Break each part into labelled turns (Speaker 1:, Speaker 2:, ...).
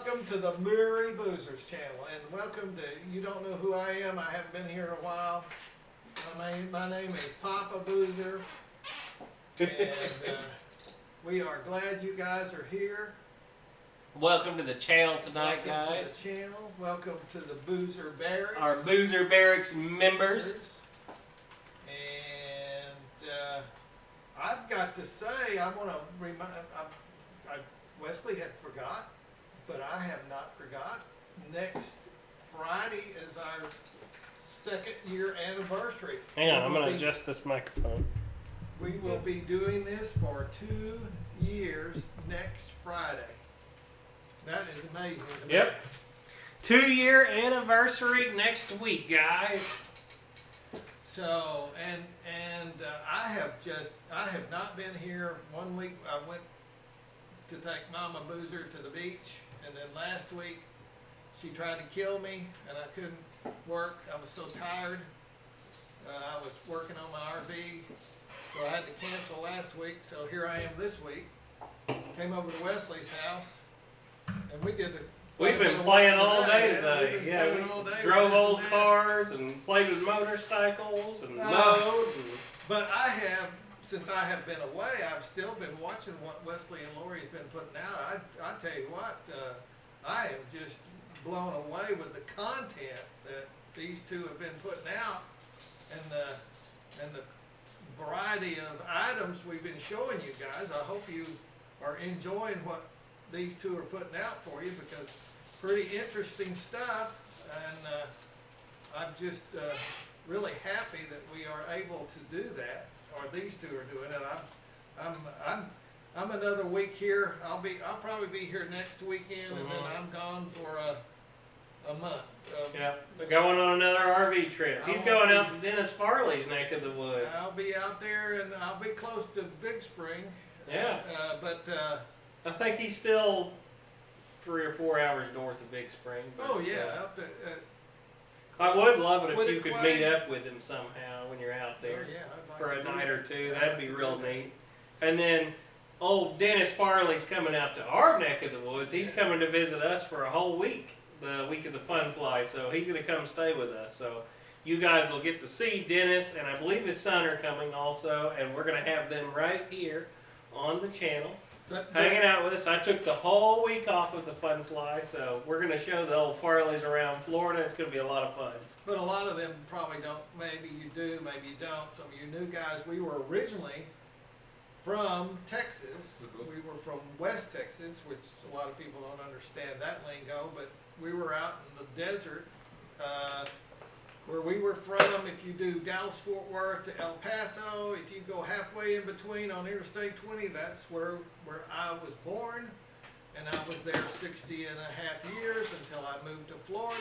Speaker 1: welcome to the Murray Boozers channel, and welcome to, you don't know who I am, I haven't been here in a while. My name is Papa Boozer, and we are glad you guys are here.
Speaker 2: Welcome to the channel tonight,
Speaker 1: welcome
Speaker 2: guys.
Speaker 1: To the channel. Welcome to the Boozer Barracks.
Speaker 2: Our Boozer Barracks members.
Speaker 1: And I've got to say, I want to remind, Wesley had forgot, but I have not forgot. Next Friday is our 2nd year anniversary.
Speaker 2: Hang on, I'm going to adjust this microphone.
Speaker 1: We will be doing this for 2 years next Friday. That is amazing to me.
Speaker 2: Yep. 2-year anniversary next week, guys.
Speaker 1: So, and I have not been here. 1 week I went to take Mama Boozer to the beach, and then last week she tried to kill me and I couldn't work. I was so tired. I was working on my RV, so I had to cancel last week. So here I am this week. Came over to Wesley's house, and we did the.
Speaker 2: We've been playing all day today.
Speaker 1: Yeah,
Speaker 2: we drove old cars and played with motorcycles and mowed.
Speaker 1: But I have, since I have been away, I've still been watching what Wesley and Lori's been putting out. I tell you what, I am just blown away with the content that these two have been putting out, and the variety of items we've been showing you guys. I hope you are enjoying what these two are putting out for you, because pretty interesting stuff, and I'm just really happy that we are able to do that, or these two are doing it. I'm another week here. I'll probably be here next weekend, and then I'm gone for a month.
Speaker 2: Yeah, we're going on another RV trip. He's going out to Dennis Farley's neck of the woods.
Speaker 1: I'll be out there, and I'll be close to Big Spring.
Speaker 2: Yeah.
Speaker 1: But
Speaker 2: I think he's still 3 or 4 hours north of Big Spring.
Speaker 1: Oh yeah, up at,
Speaker 2: I would love it if you could
Speaker 1: Quay.
Speaker 2: meet up with him somehow when you're out there for a night or two. That'd be real neat. And then old Dennis Farley's coming out to our neck of the woods. He's coming to visit us for a whole week, the week of the Fun Fly. So he's going to come stay with us. So you guys will get to see Dennis, and I believe his son are coming also, and we're going to have them right here on the channel. Hanging out with us. I took the whole week off of the Fun Fly, so we're going to show the old Farleys around Florida. It's going to be a lot of fun.
Speaker 1: But a lot of them probably don't. Maybe you do, maybe you don't. Some of you new guys, we were originally from Texas. We were from West Texas, which a lot of people don't understand that lingo, but we were out in the desert where we were from. If you do Dallas-Fort Worth to El Paso, if you go halfway in between on Interstate 20, that's where I was born, and I was there 60 and a half years until I moved to Florida,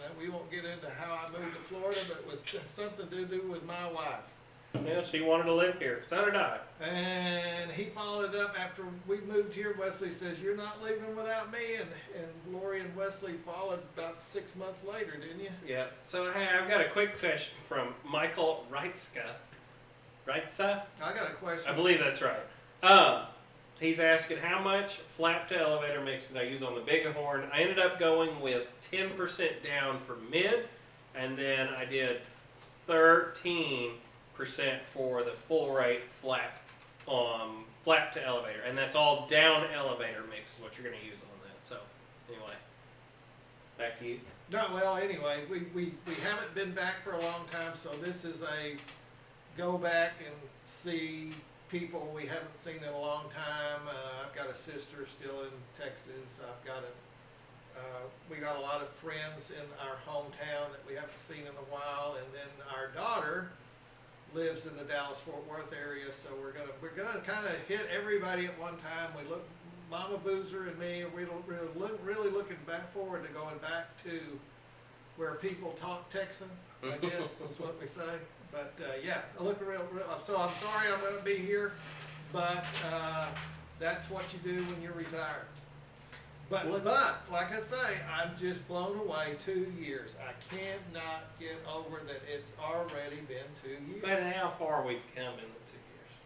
Speaker 1: and we won't get into how I moved to Florida, but it was something to do with my wife.
Speaker 2: Yeah, she wanted to live here. So did I.
Speaker 1: And he followed up after we moved here. Wesley says, "You're not leaving without me," and Lori and Wesley followed about 6 months later, didn't you?
Speaker 2: Yeah. So hey, I've got a quick question from Michael Reitzka. Reitza?
Speaker 1: I got a question.
Speaker 2: I believe that's right. He's asking, how much flap to elevator mix did I use on the Bighorn? I ended up going with 10% down for mid, and then I did 13% for the full rate flap to elevator, and that's all down elevator mix is what you're going to use on that. So anyway, back to you.
Speaker 1: No, well, anyway, we haven't been back for a long time, so this is a go back and see people we haven't seen in a long time. I've got a sister still in Texas. We got a lot of friends in our hometown that we haven't seen in a while, and then our daughter lives in the Dallas-Fort Worth area, so we're gonna kind of hit everybody at one time. We look, Mama Boozer and me, we're really looking back forward to going back to where people talk Texan, I guess is what we say. But yeah, look real. So I'm sorry I'm going to be here, but that's what you do when you're retired. But like I say, I'm just blown away. 2 years. I cannot get over that it's already been 2 years.
Speaker 2: But how far we've come in the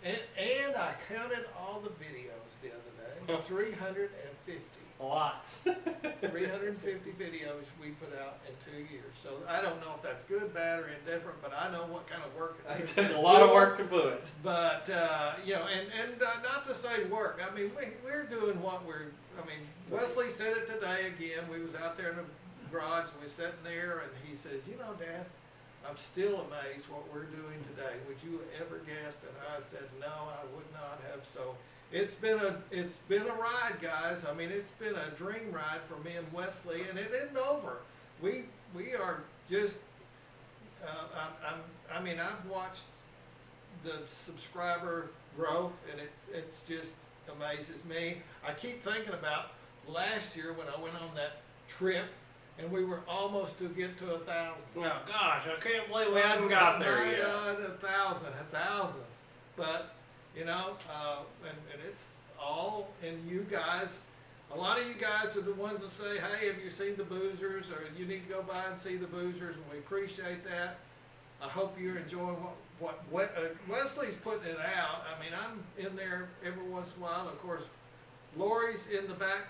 Speaker 2: 2 years.
Speaker 1: And I counted all the videos the other day. 350.
Speaker 2: Lots.
Speaker 1: 350 videos we put out in 2 years. So I don't know if that's good, bad, or indifferent, but I know what kind of work
Speaker 2: It took a lot of work to put it.
Speaker 1: But, you know, and not to say work. I mean, we're doing what I mean, Wesley said it today again. We was out there in the garage, and we was sitting there, and he says, you know, Dad, I'm still amazed what we're doing today. Would you ever guessed? And I said, no, I would not have. So it's been a ride, guys. I mean, it's been a dream ride for me and Wesley, and it isn't over. We are just, I mean, I've watched the subscriber growth, and it's just amazes me. I keep thinking about last year when I went on that trip, and we were almost to get to 1,000.
Speaker 2: Oh gosh, I can't believe we haven't got there yet.
Speaker 1: 1,000. But, you know, and it's all in you guys. A lot of you guys are the ones that say, hey, have you seen the Boozers? Or you need to go by and see the Boozers, and we appreciate that. I hope you're enjoying what Wesley's putting it out. I mean, I'm in there every once in a while. Of course, Lori's in the back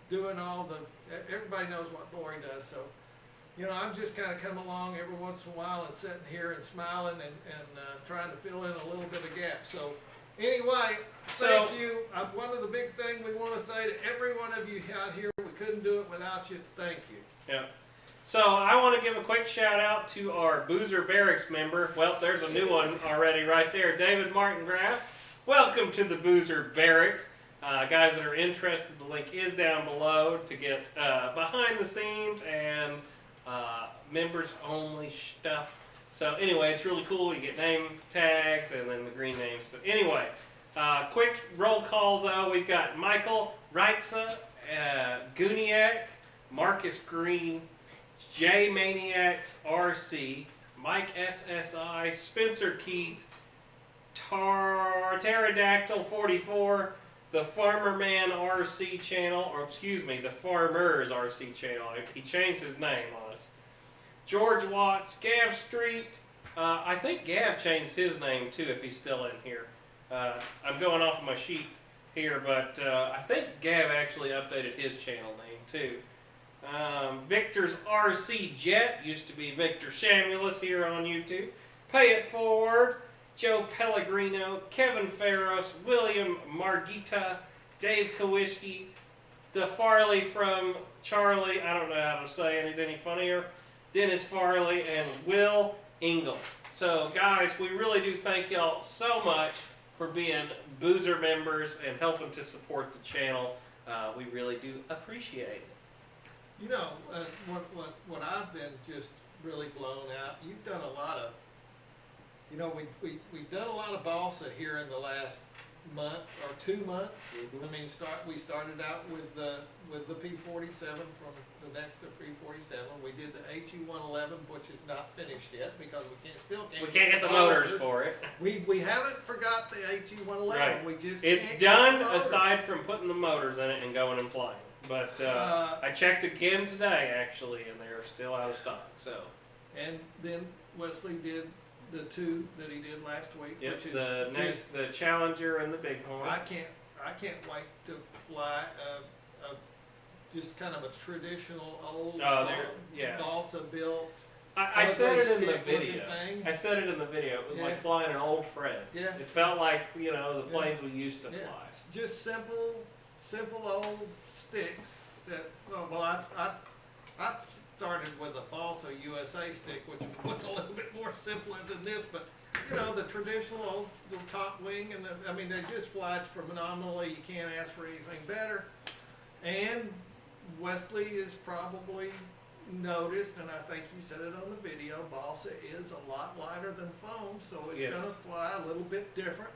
Speaker 1: doing all the, everybody knows what Lori does. So, you know, I'm just kind of coming along every once in a while and sitting here and smiling and trying to fill in a little bit of gap. So, anyway, thank you. One of the big things we want to say to every one of you out here, we couldn't do it without you. Thank you.
Speaker 2: Yeah. So I want to give a quick shout out to our Boozer Barracks member. Well, there's a new one already right there. David Martingraf. Welcome to the Boozer Barracks. Guys that are interested, the link is down below to get behind the scenes and members only stuff. So anyway, it's really cool. You get name tags and then the green names. But anyway, quick roll call though. We've got Michael Reitza, Guniak, Marcus Green, J Maniacs RC, Mike SSI, Spencer Keith, Pterodactyl 44, the Farmer Man RC channel, or excuse me, the Farmers RC channel. He changed his name on us. George Watts, Gav Street. I think Gav changed his name too, if he's still in here. I'm going off of my sheet here, but I think Gav actually updated his channel name too. Victor's RC Jet, used to be Victor Samuelis here on YouTube. Pay It Forward, Joe Pellegrino, Kevin Farros, William Margita, Dave Kowicki, the Farley from Charlie, I don't know how to say it any funnier, Dennis Farley, and Will Engel. So guys, we really do thank y'all so much for being Boozer members and helping to support the channel. We really do appreciate it.
Speaker 1: You know, what I've been just really blown out, you've done a lot of, you know, we've done a lot of balsa here in the last month or 2 months. I mean, we started out with the P47 from the next to P47. We did the HU-111, which is not finished yet because we can't get
Speaker 2: the motors for it.
Speaker 1: We haven't forgot the HU-111.
Speaker 2: Right.
Speaker 1: We just
Speaker 2: it's done aside from putting the motors in it and going and flying. But I checked again today actually, and they're still out of stock. So. And
Speaker 1: then Wesley did the two that he did last week,
Speaker 2: yep,
Speaker 1: which is
Speaker 2: the Challenger and the Bighorn.
Speaker 1: I can't wait to fly just kind of a traditional old balsa built.
Speaker 2: I said it in the video. I said it in the video. It was like flying an old friend. Yeah. It felt like, you know, the planes we used to fly.
Speaker 1: It's just simple old sticks that I've started with a balsa USA stick, which was a little bit more simpler than this, but you know, the traditional old top wing, and I mean, they just fly phenomenally. You can't ask for anything better. And Wesley is probably noticed, and I think he said it on the video, balsa is a lot lighter than foam, so it's going to fly a little bit different.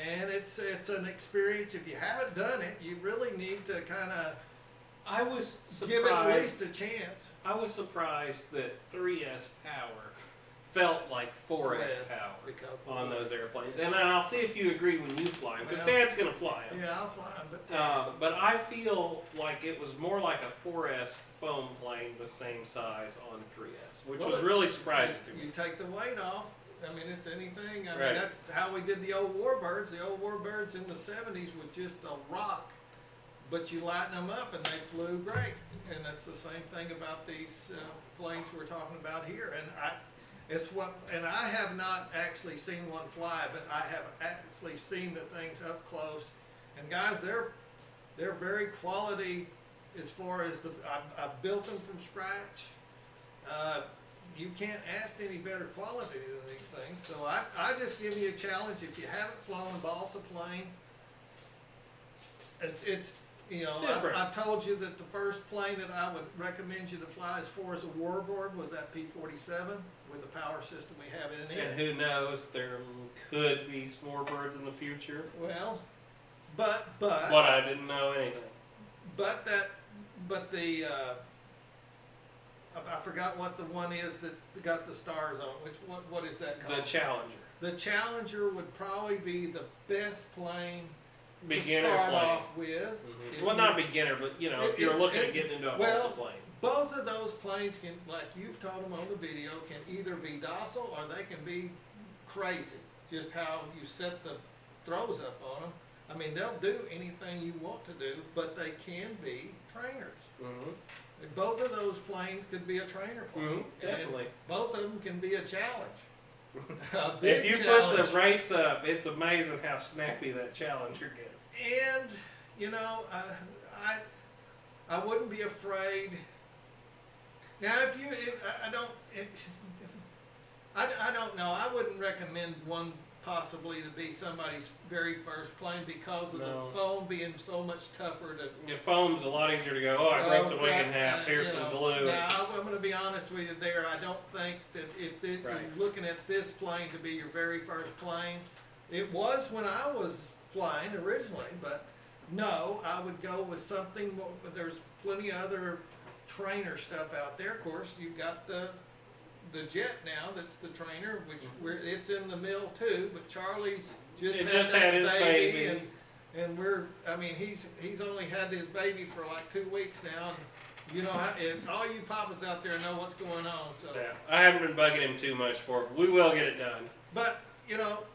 Speaker 1: And it's an experience. If you haven't done it, you really need to kind of give it at least a chance.
Speaker 2: I was surprised that 3S power felt like 4S power on those airplanes. And I'll see if you agree when you fly them, because Dad's going to fly them.
Speaker 1: Yeah, I'll fly them.
Speaker 2: But I feel like it was more like a 4S foam plane the same size on 3S, which was really surprising to me.
Speaker 1: You take the weight off. I mean, it's anything. I mean, that's how we did the old Warbirds. The old Warbirds in the 70s was just a rock. but you lighten them up and they flew great. And that's the same thing about these planes we're talking about here. And I have not actually seen one fly, but I have actually seen the things up close. And guys, they're very quality as far as I've built them from scratch. You can't ask any better quality than these things. So I just give you a challenge. If you haven't flown a balsa plane, it's you know, I've told you that the first plane that I would recommend you to fly as far as a warbird was that P-47 with the power system we have in it.
Speaker 2: And who knows, there could be more birds in the future.
Speaker 1: Well, but
Speaker 2: I didn't know anything.
Speaker 1: But the I forgot what the one is that's got the stars on it. What is that called?
Speaker 2: The Challenger.
Speaker 1: The Challenger would probably be the best plane
Speaker 2: Beginner
Speaker 1: to start
Speaker 2: plane.
Speaker 1: off with.
Speaker 2: Well, not beginner, but you know, if you're looking at getting into a balsa plane.
Speaker 1: Both of those planes can, like you've told them on the video, can either be docile or they can be crazy. Just how you set the throws up on them. I mean, they'll do anything you want to do, but they can be trainers. And both of those planes could be a trainer plane.
Speaker 2: Definitely.
Speaker 1: And both of them can be a challenge.
Speaker 2: If you put the rates up, it's amazing how snappy that Challenger gets.
Speaker 1: And you know, I wouldn't be afraid. Now, I don't know. I wouldn't recommend one possibly to be somebody's very first plane because of the foam being so much tougher to.
Speaker 2: Yeah, foam's a lot easier to go. Oh, I broke the wing in half. Here's some glue.
Speaker 1: Now, I'm going to be honest with you there. I don't think that if you're looking at this plane to be your very first plane, it was when I was flying originally, but no, I would go with something. There's plenty of other trainer stuff out there. Of course, you've got the jet now that's the trainer, which it's in the mill too, but Charlie's just had his baby. And he's only had his baby for like 2 weeks now, and you know, all you papas out there know what's going on. So
Speaker 2: yeah, I haven't been bugging him too much for it, but we will get it done.
Speaker 1: But you know,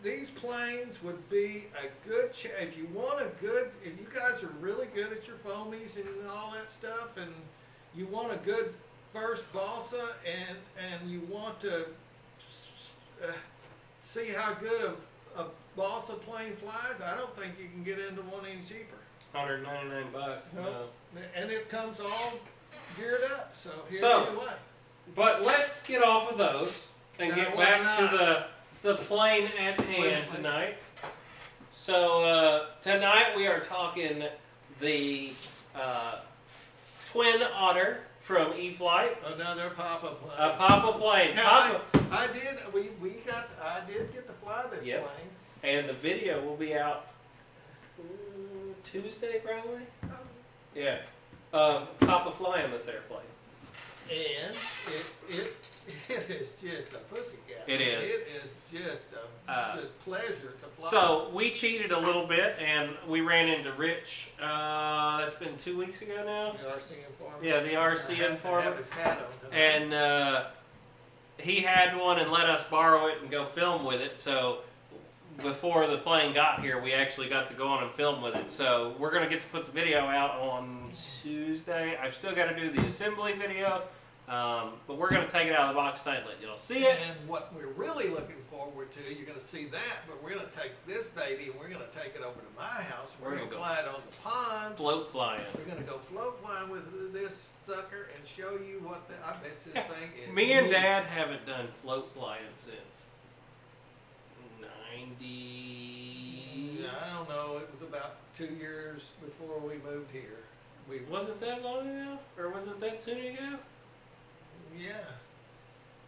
Speaker 1: these planes would be a good if you want if you guys are really good at your foamies and all that stuff, and you want a good first balsa, and you want to see how good a balsa plane flies, I don't think you can get into one any cheaper.
Speaker 2: $199. No.
Speaker 1: And it comes all geared up. So anyway.
Speaker 2: But let's get off of those and get back to the plane at hand tonight. So tonight we are talking the Twin Otter from E-flite.
Speaker 1: Another Papa plane.
Speaker 2: A Papa plane.
Speaker 1: Now, I did get to fly this plane.
Speaker 2: And the video will be out Tuesday probably? Yeah. Papa flying this airplane.
Speaker 1: And it is just a pussycat.
Speaker 2: It is.
Speaker 1: It is just a pleasure to fly.
Speaker 2: So we cheated a little bit, and we ran into Rich. That's been 2 weeks ago now.
Speaker 1: The RC Informer.
Speaker 2: Yeah, the RC Informer.
Speaker 1: Have his hat on tonight.
Speaker 2: And he had one and let us borrow it and go film with it. So before the plane got here, we actually got to go on and film with it. So we're going to get to put the video out on Tuesday. I've still got to do the assembly video. But we're going to take it out of the box tonight and let y'all see it.
Speaker 1: And what we're really looking forward to, you're going to see that, but we're going to take this baby and we're going to take it over to my house. We're going to fly it on the ponds.
Speaker 2: Float flying.
Speaker 1: We're going to go float flying with this sucker and show you what I bet this thing is.
Speaker 2: Me and Dad haven't done float flying since 90s.
Speaker 1: I don't know. It was about 2 years before we moved here.
Speaker 2: Was it that long ago? Or was it that soon ago?
Speaker 1: Yeah.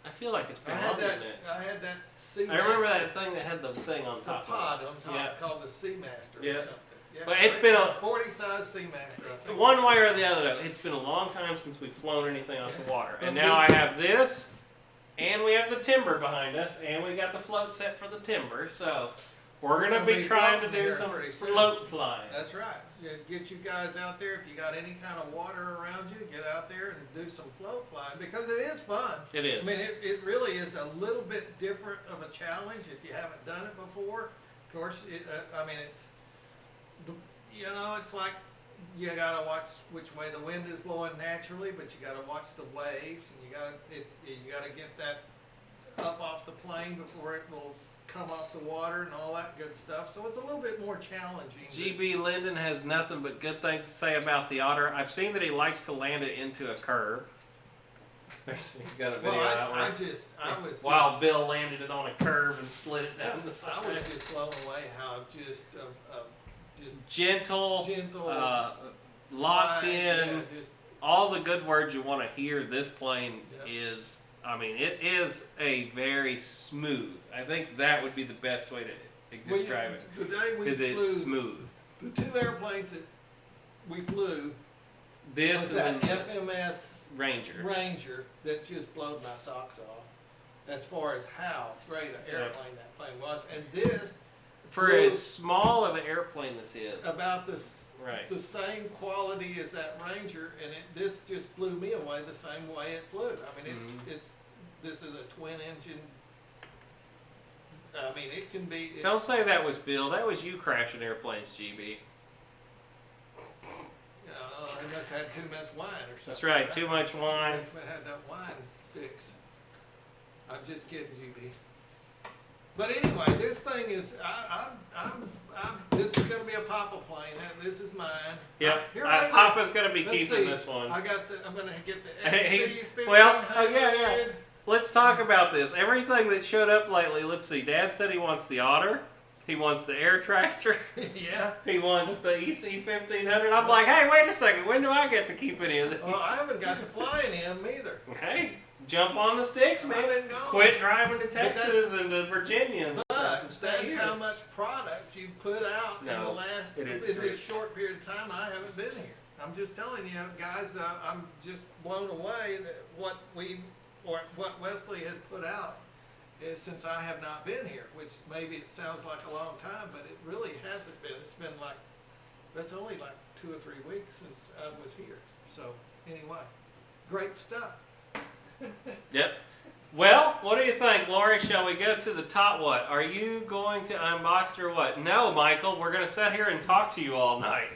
Speaker 2: I feel like it's been longer than that.
Speaker 1: I had that Seamaster.
Speaker 2: I remember that thing that had the thing on top.
Speaker 1: The pod on top called the Seamaster or something. Yeah,
Speaker 2: but it's been a
Speaker 1: 40 size Seamaster, I think.
Speaker 2: One way or the other though, it's been a long time since we've flown anything off the water. And now I have this, and we have the timber behind us, and we got the float set for the timber, so we're going to be trying to do some float flying.
Speaker 1: That's right. So get you guys out there. If you got any kind of water around you, get out there and do some float flying because it is fun.
Speaker 2: It is.
Speaker 1: I mean, it really is a little bit different of a challenge if you haven't done it before. Of course, you know, it's like you gotta watch which way the wind is blowing naturally, but you gotta watch the waves, and you gotta get that up off the plane before it will come off the water and all that good stuff. So it's a little bit more challenging.
Speaker 2: GB Linden has nothing but good things to say about the Otter. I've seen that he likes to land it into a curve. He's got a video out where Wild Bill landed it on a curve and slid it down the side.
Speaker 1: I was just blown away how just
Speaker 2: gentle, locked in, all the good words you want to hear. This plane is, I mean, it is a very smooth. I think that would be the best way to describe it. Because it's smooth.
Speaker 1: The two airplanes that we flew,
Speaker 2: this
Speaker 1: was
Speaker 2: and
Speaker 1: that FMS
Speaker 2: Ranger
Speaker 1: that just blowed my socks off as far as how great an airplane that plane was. And this,
Speaker 2: for as small of an airplane this is,
Speaker 1: about the same quality as that Ranger, and this just blew me away the same way it flew. I mean, this is a twin engine. I mean, it can be.
Speaker 2: Don't say that was Bill. That was you crashing airplanes, GB.
Speaker 1: I must have had too much wine or something.
Speaker 2: That's right, too much wine.
Speaker 1: I must have had that wine fix. I'm just kidding, GB. But anyway, this thing is, this is going to be a Papa plane. This is mine.
Speaker 2: Yep, Papa's going to be keeping this one.
Speaker 1: I'm going to get the XC-1500.
Speaker 2: Yeah. Let's talk about this. Everything that showed up lately, let's see. Dad said he wants the Otter. He wants the air tractor.
Speaker 1: Yeah.
Speaker 2: He wants the EC-1500. I'm like, hey, wait a second. When do I get to keep any of these?
Speaker 1: Well, I haven't got to fly any of them either.
Speaker 2: Hey, jump on the sticks, man. Quit driving to Texas and to Virginia. And
Speaker 1: but that's how much product you put out in this short period of time I haven't been here. I'm just telling you, guys, I'm just blown away that what Wesley has put out since I have not been here, which maybe it sounds like a long time, but it really hasn't been. It's been that's only like 2 or 3 weeks since I was here. So anyway, great stuff.
Speaker 2: Yep. Well, what do you think, Lori? Shall we go to the top? What? Are you going to unbox it or what? No, Michael, we're going to sit here and talk to you all night.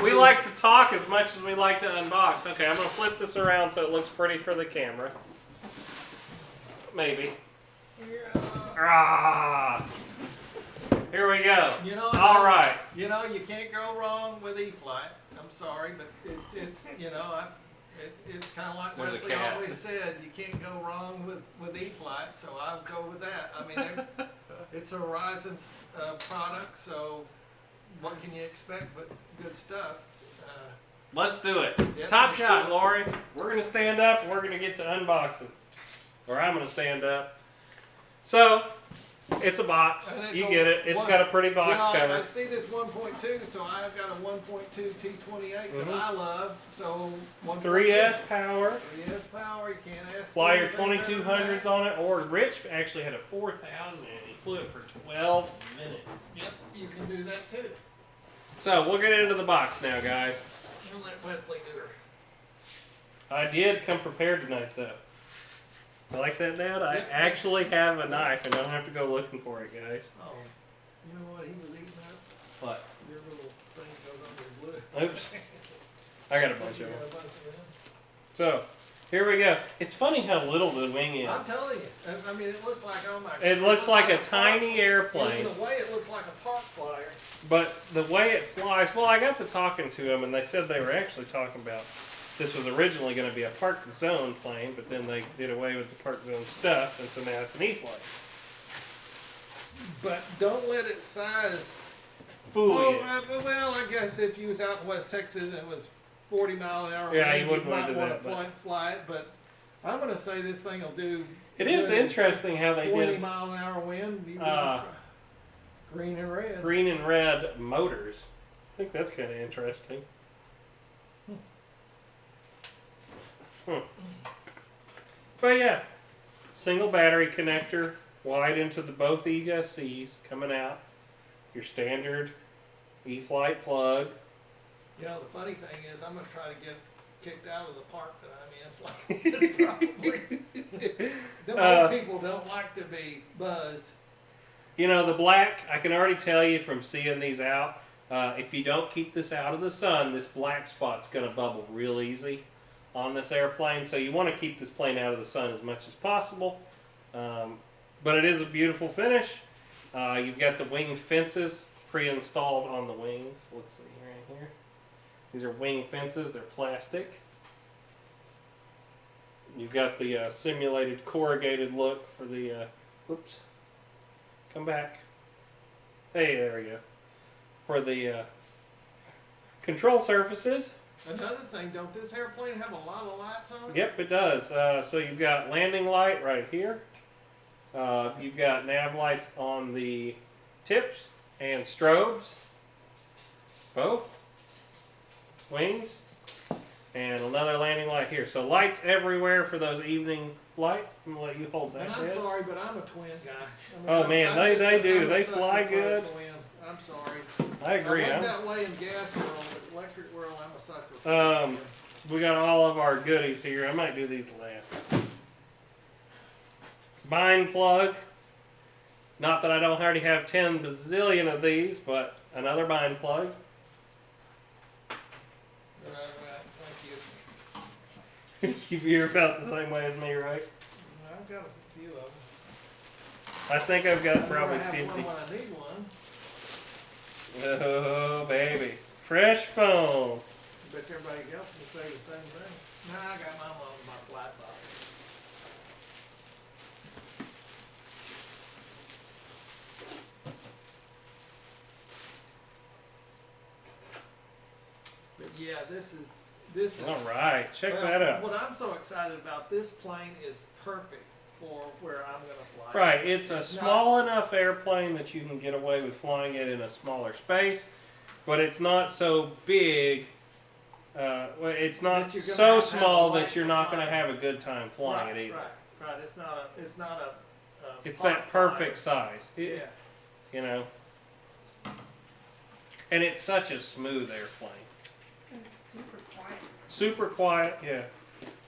Speaker 2: We like to talk as much as we like to unbox. Okay, I'm going to flip this around so it looks pretty for the camera. Maybe. Here we go. All right.
Speaker 1: You can't go wrong with E-flite. I'm sorry, but it's it's kind of like Wesley always said. You can't go wrong with E-flite, so I'll go with that. I mean, it's a Horizon's product, so what can you expect but good stuff?
Speaker 2: Let's do it. Yep, Top shot, Lori. We're going to stand up and we're going to get to unboxing. Or I'm going to stand up. So, it's a box. You get it. It's got a pretty box cover.
Speaker 1: I see this 1.2, so I've got a 1.2 T28 that I love. So
Speaker 2: 3S power.
Speaker 1: 3S power. You can't ask for
Speaker 2: Fly your 2200s on it. Or Rich actually had a 4000 and he flew it for 12 minutes.
Speaker 1: Yep, you can do that too.
Speaker 2: So we'll get into the box now, guys.
Speaker 1: We'll let Wesley do her.
Speaker 2: I did come prepared tonight, though. I like that, Dad. I actually have a knife and don't have to go looking for it, guys.
Speaker 1: Oh, you know what he was eating up?
Speaker 2: What?
Speaker 1: Your little thing goes under the blue.
Speaker 2: Oops. I got a bunch of them. So, here we go. It's funny how little the wing is.
Speaker 1: I'm telling you. I mean, it looks like, oh my God.
Speaker 2: It looks like a tiny airplane.
Speaker 1: In the way it looks like a park flyer.
Speaker 2: But the way it flies, well, I got to talking to them and they said they were actually talking about this was originally going to be a park zone plane, but then they did away with the park zone stuff, and so now it's an E-flite.
Speaker 1: But don't let its size
Speaker 2: fool you.
Speaker 1: Well, I guess if you was out in West Texas and it was 40 mile an hour,
Speaker 2: yeah, you wouldn't want to do
Speaker 1: that. Fly it, but I'm going to say this thing will do.
Speaker 2: It is interesting how they
Speaker 1: 20
Speaker 2: did
Speaker 1: 20 mile an hour wind. Green and red.
Speaker 2: Green and red motors. I think that's kind of interesting. But yeah, single battery connector, wide into the both ESCs coming out. Your standard E-flite plug.
Speaker 1: You know, the funny thing is, I'm going to try to get kicked out of the park that I'm in. Probably. The old people don't like to be buzzed.
Speaker 2: You know, the black, I can already tell you from seeing these out, If you don't keep this out of the sun, this black spot's going to bubble real easy on this airplane. So you want to keep this plane out of the sun as much as possible. But it is a beautiful finish. You've got the wing fences pre-installed on the wings. Let's see right here. These are wing fences. They're plastic. You've got the simulated corrugated look for the, whoops, come back. Hey, there we go. For the control surfaces.
Speaker 1: Another thing, don't this airplane have a lot of lights on it?
Speaker 2: Yep, it does. So you've got landing light right here. You've got nav lights on the tips and strobes, both wings, and another landing light here. So lights everywhere for those evening flights. I'm gonna let you hold that.
Speaker 1: And I'm
Speaker 2: head.
Speaker 1: sorry, but I'm a twin guy.
Speaker 2: Oh man, they do. They fly good.
Speaker 1: I'm sorry.
Speaker 2: I agree.
Speaker 1: I went that way in gas world, but electric world, I'm a sucker for
Speaker 2: We got all of our goodies here. I might do these last. Bind plug. Not that I don't already have 10 bazillion of these, but another bind plug.
Speaker 1: Thank you.
Speaker 2: You're about the same way as me, right?
Speaker 1: I've got a few of them.
Speaker 2: I think I've got probably
Speaker 1: I
Speaker 2: 50.
Speaker 1: one when I need one.
Speaker 2: Oh, baby. Fresh foam.
Speaker 1: I bet everybody else will say the same thing. Nah, I got mine on my flat box. But yeah, this is
Speaker 2: All right, check
Speaker 1: well,
Speaker 2: that out.
Speaker 1: What I'm so excited about, this plane is perfect for where I'm going to fly.
Speaker 2: Right, it's a small enough airplane that you can get away with flying it in a smaller space, but it's not so big. It's not so small that you're not going to have a good time flying it either.
Speaker 1: Right. It's not a.
Speaker 2: It's that perfect size.
Speaker 1: Yeah.
Speaker 2: You know. And it's such a smooth airplane.
Speaker 3: And it's super quiet.
Speaker 2: Super quiet, yeah.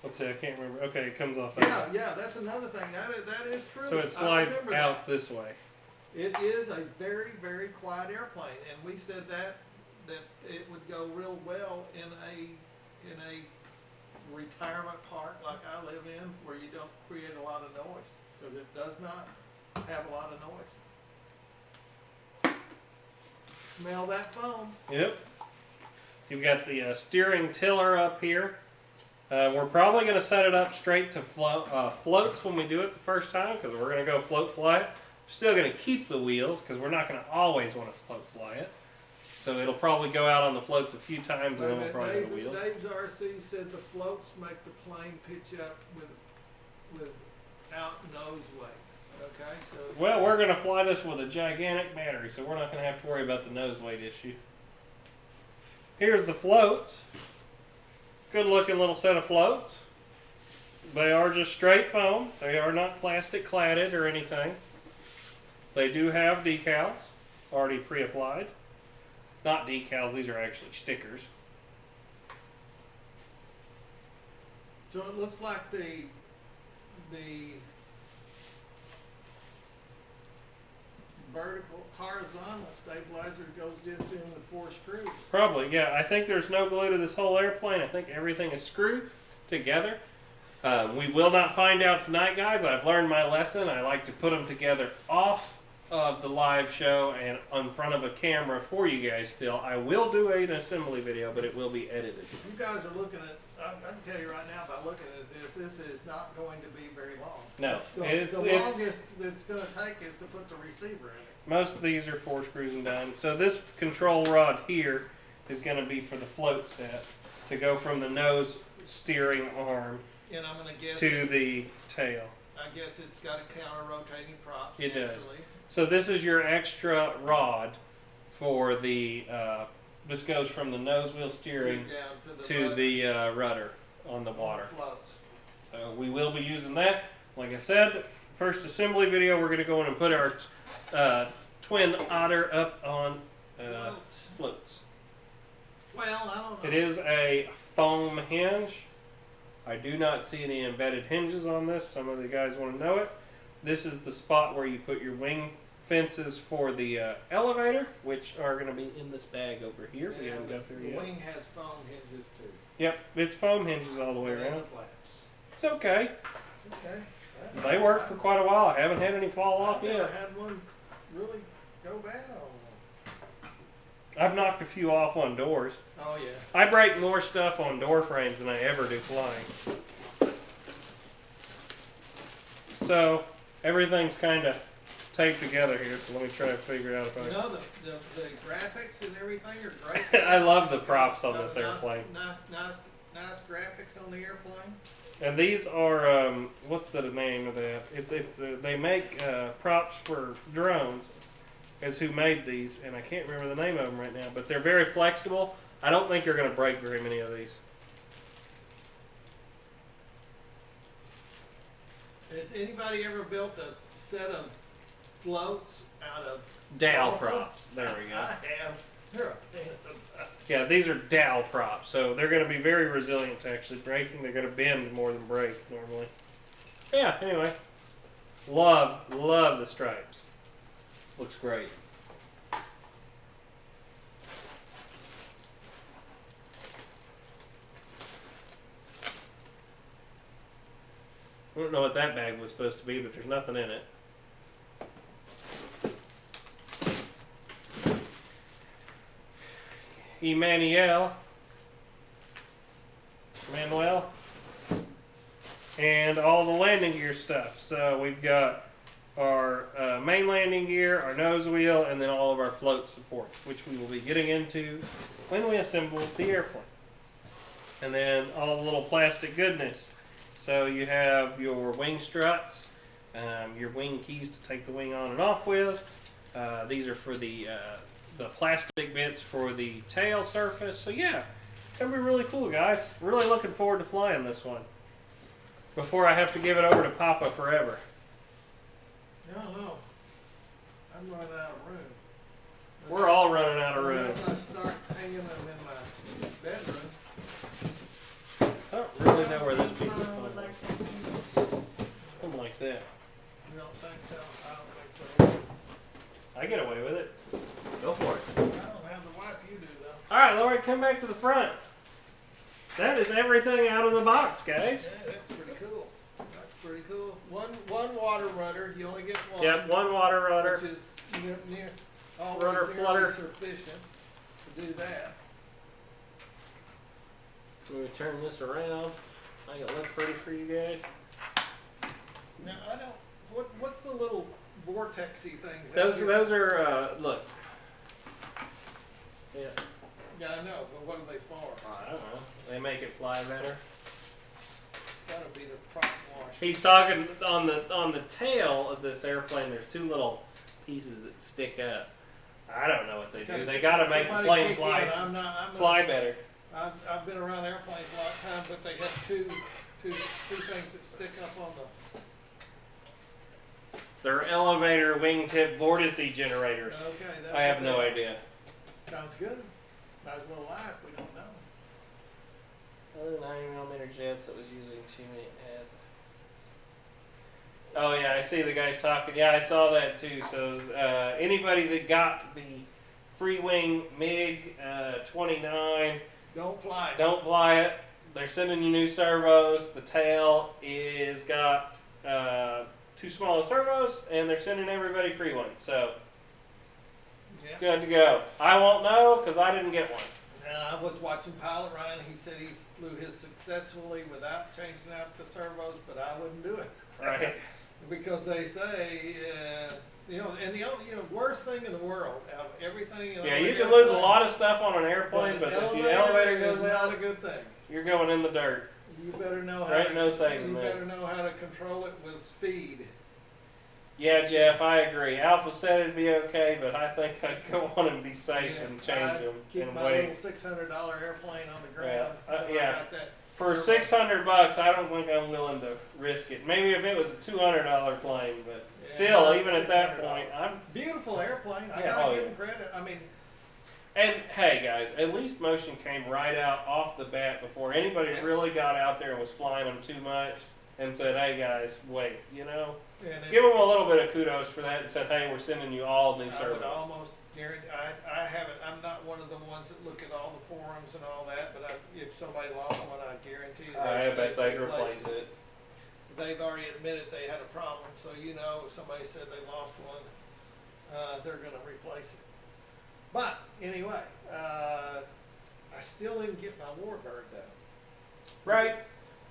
Speaker 2: Let's see, I can't remember. Okay, it comes off.
Speaker 1: Yeah, that's another thing. That is true.
Speaker 2: So it slides out this way.
Speaker 1: It is a very, very quiet airplane, and we said that it would go real well in a retirement park like I live in, where you don't create a lot of noise, because it does not have a lot of noise. Smell that foam.
Speaker 2: Yep. You've got the steering tiller up here. We're probably going to set it up straight to floats when we do it the first time, because we're going to go float fly it. We're still going to keep the wheels, because we're not going to always want to float fly it. So it'll probably go out on the floats a few times, and then we'll probably do the wheels.
Speaker 1: Dave's RC said the floats make the plane pitch up without nose weight. Okay, so.
Speaker 2: Well, we're going to fly this with a gigantic battery, so we're not going to have to worry about the nose weight issue. Here's the floats. Good looking little set of floats. They are just straight foam. They are not plastic cladded or anything. They do have decals already pre-applied. Not decals, these are actually stickers.
Speaker 1: So it looks like the vertical, horizontal stabilizer goes just in with 4 screws.
Speaker 2: Probably, yeah. I think there's no glue to this whole airplane. I think everything is screwed together. We will not find out tonight, guys. I've learned my lesson. I like to put them together off of the live show and in front of a camera for you guys still. I will do an assembly video, but it will be edited.
Speaker 1: You guys are looking at, I can tell you right now, by looking at this is not going to be very long.
Speaker 2: No.
Speaker 1: The longest it's going to take is to put the receiver in it.
Speaker 2: Most of these are 4 screws and done. So this control rod here is going to be for the float set to go from the nose steering arm
Speaker 1: And I'm going to guess
Speaker 2: to the tail.
Speaker 1: I guess it's got a counter rotating prop.
Speaker 2: It does.
Speaker 1: naturally.
Speaker 2: So this is your extra rod for the, this goes from the nose wheel steering
Speaker 1: Down
Speaker 2: to the rudder on the water.
Speaker 1: Floats.
Speaker 2: So we will be using that. Like I said, first assembly video, we're going to go in and put our Twin Otter up on floats.
Speaker 1: Well, I don't know.
Speaker 2: It is a foam hinge. I do not see any embedded hinges on this. Some of the guys want to know it. This is the spot where you put your wing fences for the elevator, which are going to be in this bag over here. We haven't got there
Speaker 1: the
Speaker 2: yet.
Speaker 1: wing has foam hinges too.
Speaker 2: Yep, it's foam hinges all the way
Speaker 1: And
Speaker 2: around.
Speaker 1: the flaps.
Speaker 2: It's okay.
Speaker 1: Okay.
Speaker 2: They work for quite a while. I haven't had any fall off
Speaker 1: I've never
Speaker 2: yet.
Speaker 1: had one really go bad on one.
Speaker 2: I've knocked a few off on doors.
Speaker 1: Oh yeah.
Speaker 2: I break more stuff on door frames than I ever do flying. So everything's kind of taped together here. So let me try to figure out if
Speaker 1: You
Speaker 2: I.
Speaker 1: know the graphics and everything are great.
Speaker 2: I love the
Speaker 1: It's
Speaker 2: props
Speaker 1: got
Speaker 2: on this
Speaker 1: nice-
Speaker 2: airplane.
Speaker 1: Nice graphics on the airplane.
Speaker 2: And these are what's the name of that? They make props for drones. Is who made these, and I can't remember the name of them right now. But they're very flexible. I don't think you're going to break very many of these.
Speaker 1: Has anybody ever built a set of floats out of
Speaker 2: Dowel
Speaker 1: balsa?
Speaker 2: props. There we go.
Speaker 1: I have. They're a pain in the butt.
Speaker 2: Yeah, these are dowel props, so they're going to be very resilient to actually breaking. They're going to bend more than break normally. Yeah, anyway. Love the stripes. Looks great. I don't know what that bag was supposed to be, but there's nothing in it. Manuel, and all the landing gear stuff. So we've got our main landing gear, our nose wheel, and then all of our float supports, which we will be getting into when we assemble the airplane. And then all the little plastic goodness. So you have your wing struts, your wing keys to take the wing on and off with. These are for the plastic bits for the tail surface. So yeah, it's gonna be really cool, guys. Really looking forward to flying this one before I have to give it over to Papa forever.
Speaker 1: No. I'm running out of room.
Speaker 2: We're all running out of room.
Speaker 1: Unless I start hanging them in my bedroom.
Speaker 2: I don't really know where this piece is
Speaker 3: Oh,
Speaker 2: going.
Speaker 3: like that.
Speaker 2: Something like that.
Speaker 1: You don't think so? I don't think so.
Speaker 2: I get away with it. Go for it.
Speaker 1: I don't have the wife you do though.
Speaker 2: All right, Lori, come back to the front. That is everything out of the box, guys.
Speaker 1: Yeah, that's pretty cool. That's pretty cool. One water rudder. You only get one.
Speaker 2: Yep, one water rudder.
Speaker 1: Which is near always
Speaker 2: Rudder
Speaker 1: nearly
Speaker 2: flutter.
Speaker 1: sufficient to do that.
Speaker 2: Let me turn this around. Make it look pretty for you guys.
Speaker 1: Now I don't. What's the little vortexy things?
Speaker 2: Those are look. Yeah.
Speaker 1: Yeah, I know, but what are they for?
Speaker 2: I don't know. They make it fly better.
Speaker 1: It's gotta be the prop wash.
Speaker 2: He's talking on the tail of this airplane. There's two little pieces that stick up. I don't know what they do.
Speaker 1: Okay,
Speaker 2: They got to make the plane
Speaker 1: kick
Speaker 2: fly
Speaker 1: in. I'm
Speaker 2: fly better.
Speaker 1: I've been around airplanes a lot of times, but they have two things that stick up on the.
Speaker 2: They're elevator wingtip vortice generators.
Speaker 1: Okay, that's.
Speaker 2: I have
Speaker 1: what
Speaker 2: no
Speaker 1: they are.
Speaker 2: idea.
Speaker 1: Sounds good. Might as well lie if we don't know.
Speaker 2: Other 90mm jets that was using too many ads. Oh yeah, I see the guys talking. Yeah, I saw that too. So anybody that got the free wing MiG 29,
Speaker 1: Don't fly.
Speaker 2: don't fly it. They're sending you new servos. The tail is got too small of servos, and they're sending everybody free ones. So
Speaker 1: Yeah.
Speaker 2: good to go. I won't know because I didn't get one.
Speaker 1: I was watching Pilot Ryan. He said he flew his successfully without changing out the servos, but I wouldn't do it.
Speaker 2: Right.
Speaker 1: Because they say, and the only, worst thing in the world out of everything.
Speaker 2: Yeah, you can lose a lot of stuff on an airplane, but
Speaker 1: the
Speaker 2: if the elevator
Speaker 1: is
Speaker 2: goes
Speaker 1: not
Speaker 2: out,
Speaker 1: a good thing.
Speaker 2: you're going in the dirt.
Speaker 1: You better know how.
Speaker 2: There ain't no saving
Speaker 1: You
Speaker 2: that.
Speaker 1: better know how to control it with speed.
Speaker 2: Yeah, Jeff, I agree. Alpha said it'd be okay, but I think I'd go on and be safe
Speaker 1: Yeah,
Speaker 2: and change them
Speaker 1: Keep
Speaker 2: and
Speaker 1: my
Speaker 2: wait.
Speaker 1: little $600 airplane on the ground.
Speaker 2: Yeah,
Speaker 1: until I
Speaker 2: yeah.
Speaker 1: got that
Speaker 2: For
Speaker 1: servo.
Speaker 2: $600, I don't think I'm willing to risk it. Maybe if it was a $200 plane, but
Speaker 1: Yeah,
Speaker 2: still,
Speaker 1: not
Speaker 2: even at that
Speaker 1: $600.
Speaker 2: point, I'm.
Speaker 1: Beautiful airplane. I
Speaker 2: Yeah,
Speaker 1: gotta
Speaker 2: oh,
Speaker 1: give
Speaker 2: yeah.
Speaker 1: him credit. I mean,
Speaker 2: And hey, guys, at least motion came right out off the bat before anybody
Speaker 1: Yeah.
Speaker 2: really got out there and was flying them too much. and said, "Hey guys, wait, you know,
Speaker 1: And
Speaker 2: give them a little bit of kudos for that," and said, "Hey, we're sending you all new
Speaker 1: I would
Speaker 2: servers."
Speaker 1: almost guarantee, I haven't, I'm not one of the ones that look at all the forums and all that, but if somebody lost one, I guarantee
Speaker 2: I bet they'd replace it.
Speaker 1: They've already admitted they had a problem, so you know, if somebody said they lost one, they're gonna replace it. But, anyway, I still didn't get my Warbird though.
Speaker 2: Right.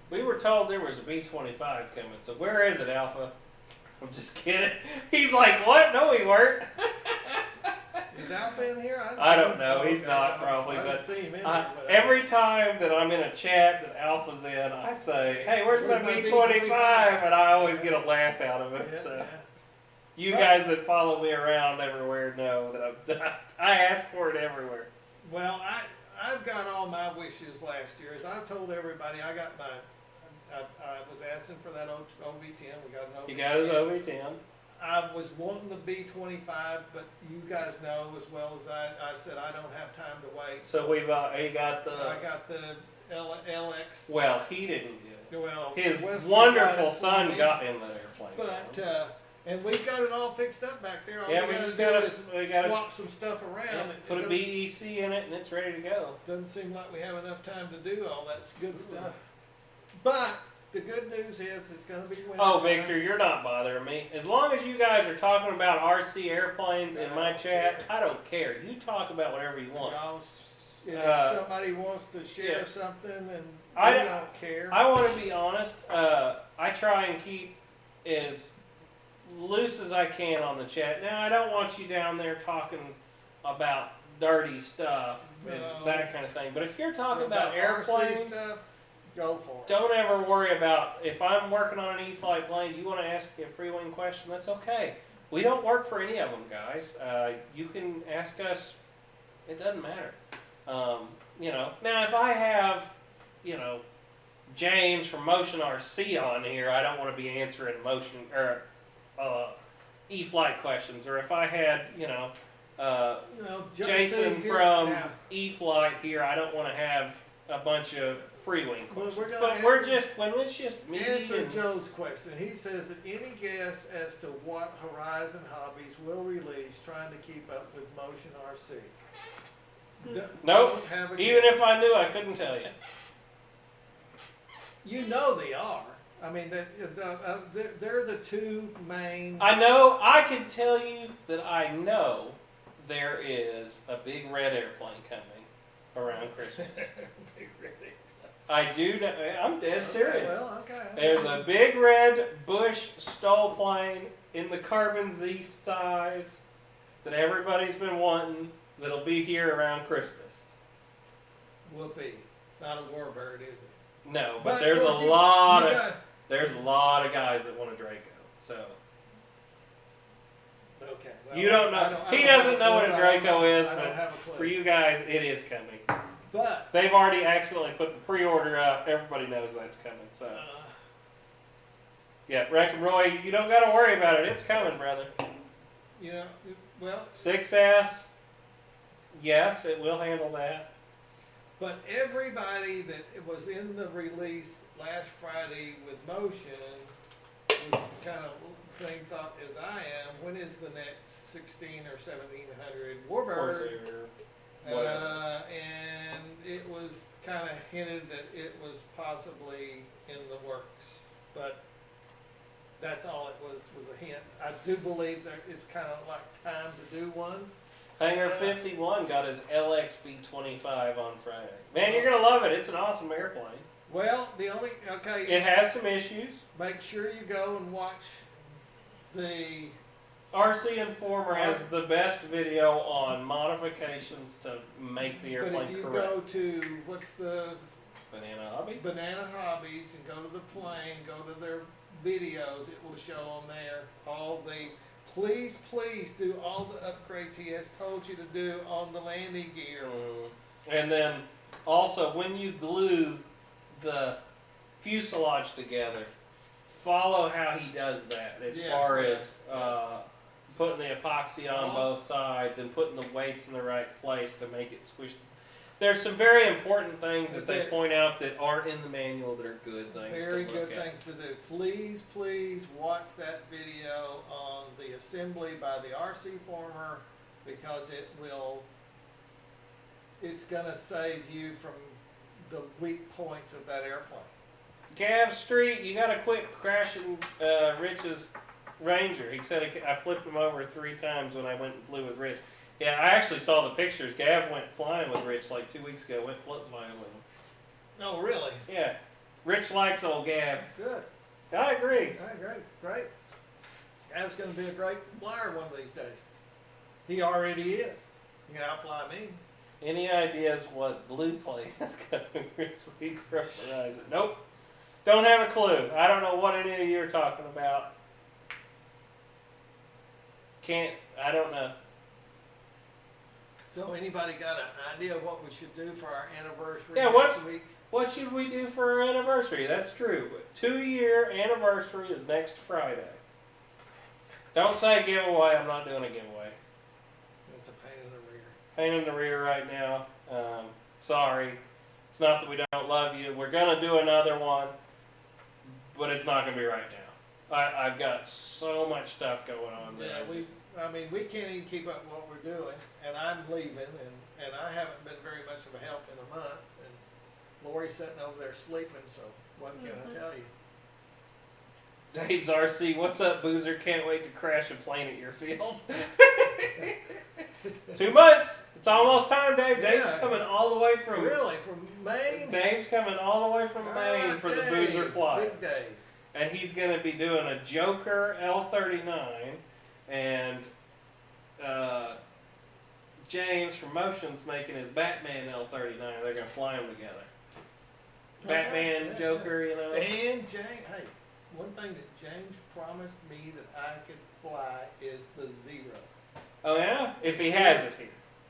Speaker 2: We were told there was a B-25 coming, so where is it, Alpha? I'm just kidding. He's like, what? No, we weren't.
Speaker 1: Is Alpha in here?
Speaker 2: I don't know.
Speaker 1: Oh,
Speaker 2: He's
Speaker 1: okay,
Speaker 2: not
Speaker 1: no,
Speaker 2: probably,
Speaker 1: I didn't
Speaker 2: but
Speaker 1: see him in here, but
Speaker 2: every time that I'm in a chat that Alpha's in, I say, "Hey, where's my
Speaker 1: Where's my
Speaker 2: B-25?
Speaker 1: B-25?
Speaker 2: And I always get a laugh out of him.
Speaker 1: Yeah,
Speaker 2: So
Speaker 1: yeah.
Speaker 2: you
Speaker 1: Right.
Speaker 2: guys that follow me around everywhere know that I ask for it everywhere.
Speaker 1: Well, I've got all my wishes last year. As I've told everybody, I got my, I was asking for that OV10. We got an OV10.
Speaker 2: You got his OV10.
Speaker 1: I was wanting the B-25, but you guys know as well as I said I don't have time to wait.
Speaker 2: So he got the.
Speaker 1: I got the LX.
Speaker 2: Well, he didn't get it.
Speaker 1: Well,
Speaker 2: His
Speaker 1: Wesley
Speaker 2: wonderful
Speaker 1: got it for
Speaker 2: son
Speaker 1: me.
Speaker 2: got him that airplane.
Speaker 1: But and we got it all fixed up back there. All
Speaker 2: Yeah,
Speaker 1: we
Speaker 2: we
Speaker 1: gotta
Speaker 2: just
Speaker 1: do
Speaker 2: gotta-
Speaker 1: is
Speaker 2: we gotta-
Speaker 1: swap some stuff around.
Speaker 2: Yeah,
Speaker 1: It
Speaker 2: put a
Speaker 1: doesn't-
Speaker 2: BEC in it and it's ready to go.
Speaker 1: Doesn't seem like we have enough time to do all that good stuff. But the good news is it's going to be winter.
Speaker 2: Oh,
Speaker 1: time.
Speaker 2: Victor, you're not bothering me. As long as you guys are talking about RC airplanes in my
Speaker 1: I don't
Speaker 2: chat,
Speaker 1: care.
Speaker 2: I don't care. You talk about whatever you want.
Speaker 1: Y'all, if somebody wants to share
Speaker 2: yeah.
Speaker 1: something and
Speaker 2: I
Speaker 1: we
Speaker 2: don't-
Speaker 1: don't care.
Speaker 2: I want to be honest. I try and keep as loose as I can on the chat. Now, I don't want you down there talking about dirty stuff and
Speaker 1: No.
Speaker 2: that kind of thing. But if you're talking about
Speaker 1: RC
Speaker 2: airplanes,
Speaker 1: stuff, go for it.
Speaker 2: don't ever worry about, if I'm working on an E-flite plane, you want to ask me a free wing question, that's okay. We don't work for any of them, guys. You can ask us, it doesn't matter. You know, now if I have, you know, James from Motion RC on here, I don't want to be answering motion or E-flite questions. Or if I had, you know,
Speaker 1: No, just
Speaker 2: Jason
Speaker 1: see here
Speaker 2: from
Speaker 1: now.
Speaker 2: E-flite here, I don't want to have a bunch of free wing
Speaker 1: Well,
Speaker 2: questions.
Speaker 1: we're gonna
Speaker 2: But
Speaker 1: have
Speaker 2: we're
Speaker 1: to
Speaker 2: just, when it's just me
Speaker 1: Answer
Speaker 2: and
Speaker 1: Joe's question. He says that any guess as to what Horizon Hobbies will release trying to keep up with Motion RC?
Speaker 2: Nope.
Speaker 1: Don't have a
Speaker 2: even
Speaker 1: guess.
Speaker 2: if I knew, I couldn't tell you.
Speaker 1: You know they are. I mean, they're the two main.
Speaker 2: I know, I can tell you that I know there is a big red airplane coming around Christmas. I do, I'm dead serious.
Speaker 1: Okay, well, okay.
Speaker 2: There's a big red Bush STOL plane in the Carbon Z size that everybody's been wanting that'll be here around Christmas.
Speaker 1: Whoopee. It's not a warbird, is it?
Speaker 2: No, but
Speaker 1: of
Speaker 2: there's
Speaker 1: course
Speaker 2: a lot
Speaker 1: you
Speaker 2: of
Speaker 1: got-
Speaker 2: there's a lot of guys that want a Draco. So
Speaker 1: Okay. well,
Speaker 2: you don't know.
Speaker 1: I
Speaker 2: He
Speaker 1: don't have
Speaker 2: doesn't know what a
Speaker 1: clue.
Speaker 2: Draco is,
Speaker 1: I don't
Speaker 2: but
Speaker 1: have a clue.
Speaker 2: for you guys, it is coming.
Speaker 1: But
Speaker 2: They've already accidentally put the pre-order up. Everybody knows that's coming. So yeah, Wreck and Roy, you don't got to worry about it. It's coming, brother.
Speaker 1: you know, well,
Speaker 2: 6S, yes, it will handle that.
Speaker 1: but everybody that was in the release last Friday with Motion was kind of same thought as I am. When is the next 16 or 1700 Warbird?
Speaker 2: Corsair, whatever.
Speaker 1: And it was kind of hinted that it was possibly in the works, but that's all it was a hint. I do believe that it's kind of like time to do one.
Speaker 2: Hangar 51 got his LXB-25 on Friday. Man, you're gonna love it. It's an awesome airplane.
Speaker 1: Well, okay,
Speaker 2: It has some issues.
Speaker 1: make sure you go and watch the,
Speaker 2: RC Informer has the best video on modifications to make the
Speaker 1: but
Speaker 2: airplane
Speaker 1: if you
Speaker 2: correct.
Speaker 1: go to, what's the
Speaker 2: Banana Hobby.
Speaker 1: Banana Hobbies and go to the plane, go to their videos, it will show on there all the, please do all the upgrades he has told you to do on the landing gear.
Speaker 2: And then also when you glue the fuselage together, follow how he does that as
Speaker 1: Yeah,
Speaker 2: far
Speaker 1: yeah,
Speaker 2: as putting the epoxy on
Speaker 1: Uh-huh.
Speaker 2: both sides and putting the weights in the right place to make it squish. there's some very important things that they
Speaker 1: But
Speaker 2: point out that aren't in the manual that are good things
Speaker 1: Very
Speaker 2: to look
Speaker 1: good
Speaker 2: at.
Speaker 1: things to do. Please, please watch that video on the assembly by the RC former, because it's gonna save you from the weak points of that airplane.
Speaker 2: Gav Street, you gotta quit crashing Rich's Ranger. He said I flipped him over 3 times when I went and flew with Rich. Yeah, I actually saw the pictures. Gav went flying with Rich like 2 weeks ago. Went flip flying with him.
Speaker 1: Oh, really?
Speaker 2: Yeah, Rich likes old Gav.
Speaker 1: Good.
Speaker 2: I agree.
Speaker 1: All right, great. Gav's gonna be a great flyer one of these days. He already is. He can outfly me.
Speaker 2: Any ideas what blue plane is coming this week from Verizon? Nope. Don't have a clue. I don't know what any of you are talking about. I don't know.
Speaker 1: So anybody got an idea of what we should do for our anniversary
Speaker 2: Yeah,
Speaker 1: next week?
Speaker 2: What should we do for our anniversary? That's true. 2-year anniversary is next Friday. Don't say giveaway. I'm not doing a giveaway.
Speaker 1: It's a pain in the rear.
Speaker 2: Pain in the rear right now. Sorry. It's not that we don't love you. We're going to do another one, but it's not going to be right now. I've got so much stuff going on.
Speaker 1: Yeah, we can't even keep up with what we're doing, and I'm leaving, and I haven't been very much of a help in a month, and Lori's sitting over there sleeping, so what can I tell you?
Speaker 2: Dave's RC, what's up, Boozer? Can't wait to crash a plane at your field. 2 months. It's almost time, Dave. Dave's
Speaker 1: Yeah.
Speaker 2: coming all the way from
Speaker 1: Really, from Maine?
Speaker 2: Dave's coming all the way from
Speaker 1: All
Speaker 2: Maine
Speaker 1: right,
Speaker 2: for the
Speaker 1: Dave.
Speaker 2: Boozer fly.
Speaker 1: Big day.
Speaker 2: And he's going to be doing a Joker L39, and James from Motion's making his Batman L39. They're going to fly them together. Batman,
Speaker 1: yeah,
Speaker 2: Joker, you know.
Speaker 1: And James, hey, one thing that James promised me that I could fly is the Zero.
Speaker 2: Oh yeah? If he has it here.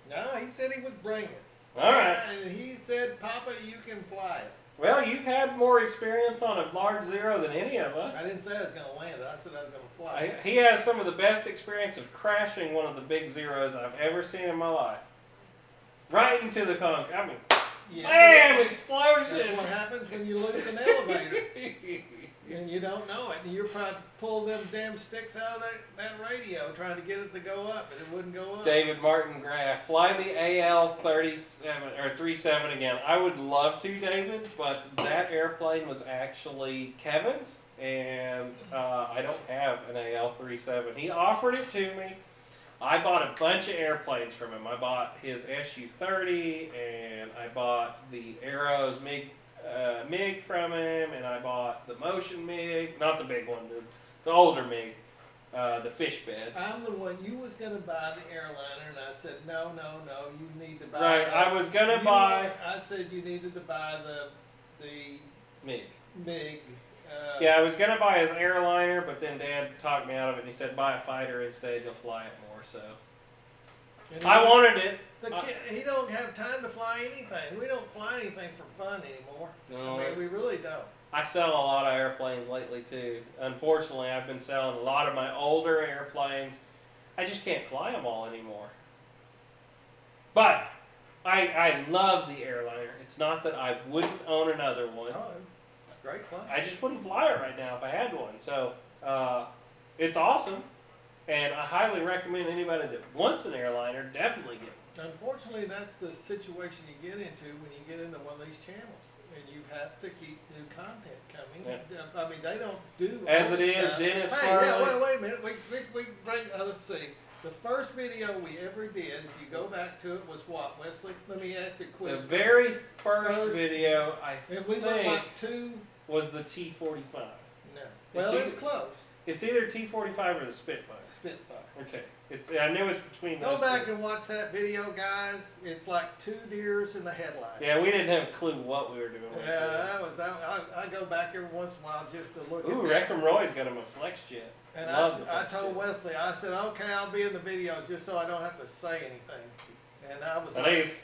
Speaker 1: No, he said he was bringing it.
Speaker 2: All right.
Speaker 1: And he said, Papa, you can fly it.
Speaker 2: Well, you've had more experience on a large Zero than any of us.
Speaker 1: I didn't say I was going to land it. I said I was going to fly it.
Speaker 2: He has some of the best experience of crashing one of the big Zeros I've ever seen in my life. Right into the concrete. I mean,
Speaker 1: Yeah,
Speaker 2: bam! Explosion!
Speaker 1: That's what happens when you lose an elevator. And you don't know it. And you're trying to pull them damn sticks out of that radio trying to get it to go up, and it wouldn't go up.
Speaker 2: David Martin Graff, fly the AL-37 or 37 again. I would love to, David, but that airplane was actually Kevin's, and I don't have an AL-37. He offered it to me. I bought a bunch of airplanes from him. I bought his Su-30, and I bought the Arrows MiG from him, and I bought the Motion MiG, not the big one, the older MiG, the fish bed.
Speaker 1: I'm the one, you was going to buy the airliner, and I said, no, you need to buy
Speaker 2: Right, I was going to buy...
Speaker 1: I said you needed to buy the
Speaker 2: MiG.
Speaker 1: MiG.
Speaker 2: Yeah, I was going to buy his airliner, but then Dad talked me out of it, and he said, buy a fighter instead, you'll fly it more, so... I wanted it.
Speaker 1: He don't have time to fly anything. We don't fly anything for fun anymore.
Speaker 2: No,
Speaker 1: I mean, we really don't.
Speaker 2: I sell a lot of airplanes lately, too. Unfortunately, I've been selling a lot of my older airplanes. I just can't fly them all anymore. But I love the airliner. It's not that I wouldn't own another one.
Speaker 1: Oh, great plane.
Speaker 2: I just wouldn't fly it right now if I had one. So it's awesome. And I highly recommend anybody that wants an airliner definitely get one.
Speaker 1: Unfortunately, that's the situation you get into when you get into one of these channels, and you have to keep new content coming.
Speaker 2: Yeah.
Speaker 1: I mean, they don't do
Speaker 2: As
Speaker 1: old
Speaker 2: it is,
Speaker 1: stuff.
Speaker 2: Dennis
Speaker 1: Hey,
Speaker 2: Farley.
Speaker 1: yeah, wait a minute. We bring. Let's see. The first video we ever did, if you go back to it, was what, Wesley? Let me ask you a
Speaker 2: The
Speaker 1: quiz.
Speaker 2: very first video I
Speaker 1: And we looked
Speaker 2: think
Speaker 1: like two.
Speaker 2: was the T-45.
Speaker 1: No. Well,
Speaker 2: It's
Speaker 1: it's close.
Speaker 2: It's either T-45 or the Spitfire.
Speaker 1: Spitfire.
Speaker 2: Okay. I know it's between
Speaker 1: Go
Speaker 2: those
Speaker 1: back
Speaker 2: two.
Speaker 1: and watch that video, guys. It's like 2 deers in the headlights.
Speaker 2: Yeah, we didn't have a clue what we were doing.
Speaker 1: Yeah, I go back every once in a while just to look
Speaker 2: Ooh,
Speaker 1: at that.
Speaker 2: Wreckham Roy's got him a flex jet.
Speaker 1: And
Speaker 2: Love the
Speaker 1: I
Speaker 2: flex
Speaker 1: told
Speaker 2: jet.
Speaker 1: Wesley, I said, okay, I'll be in the videos just so I don't have to say anything. And I was
Speaker 2: At
Speaker 1: like,
Speaker 2: least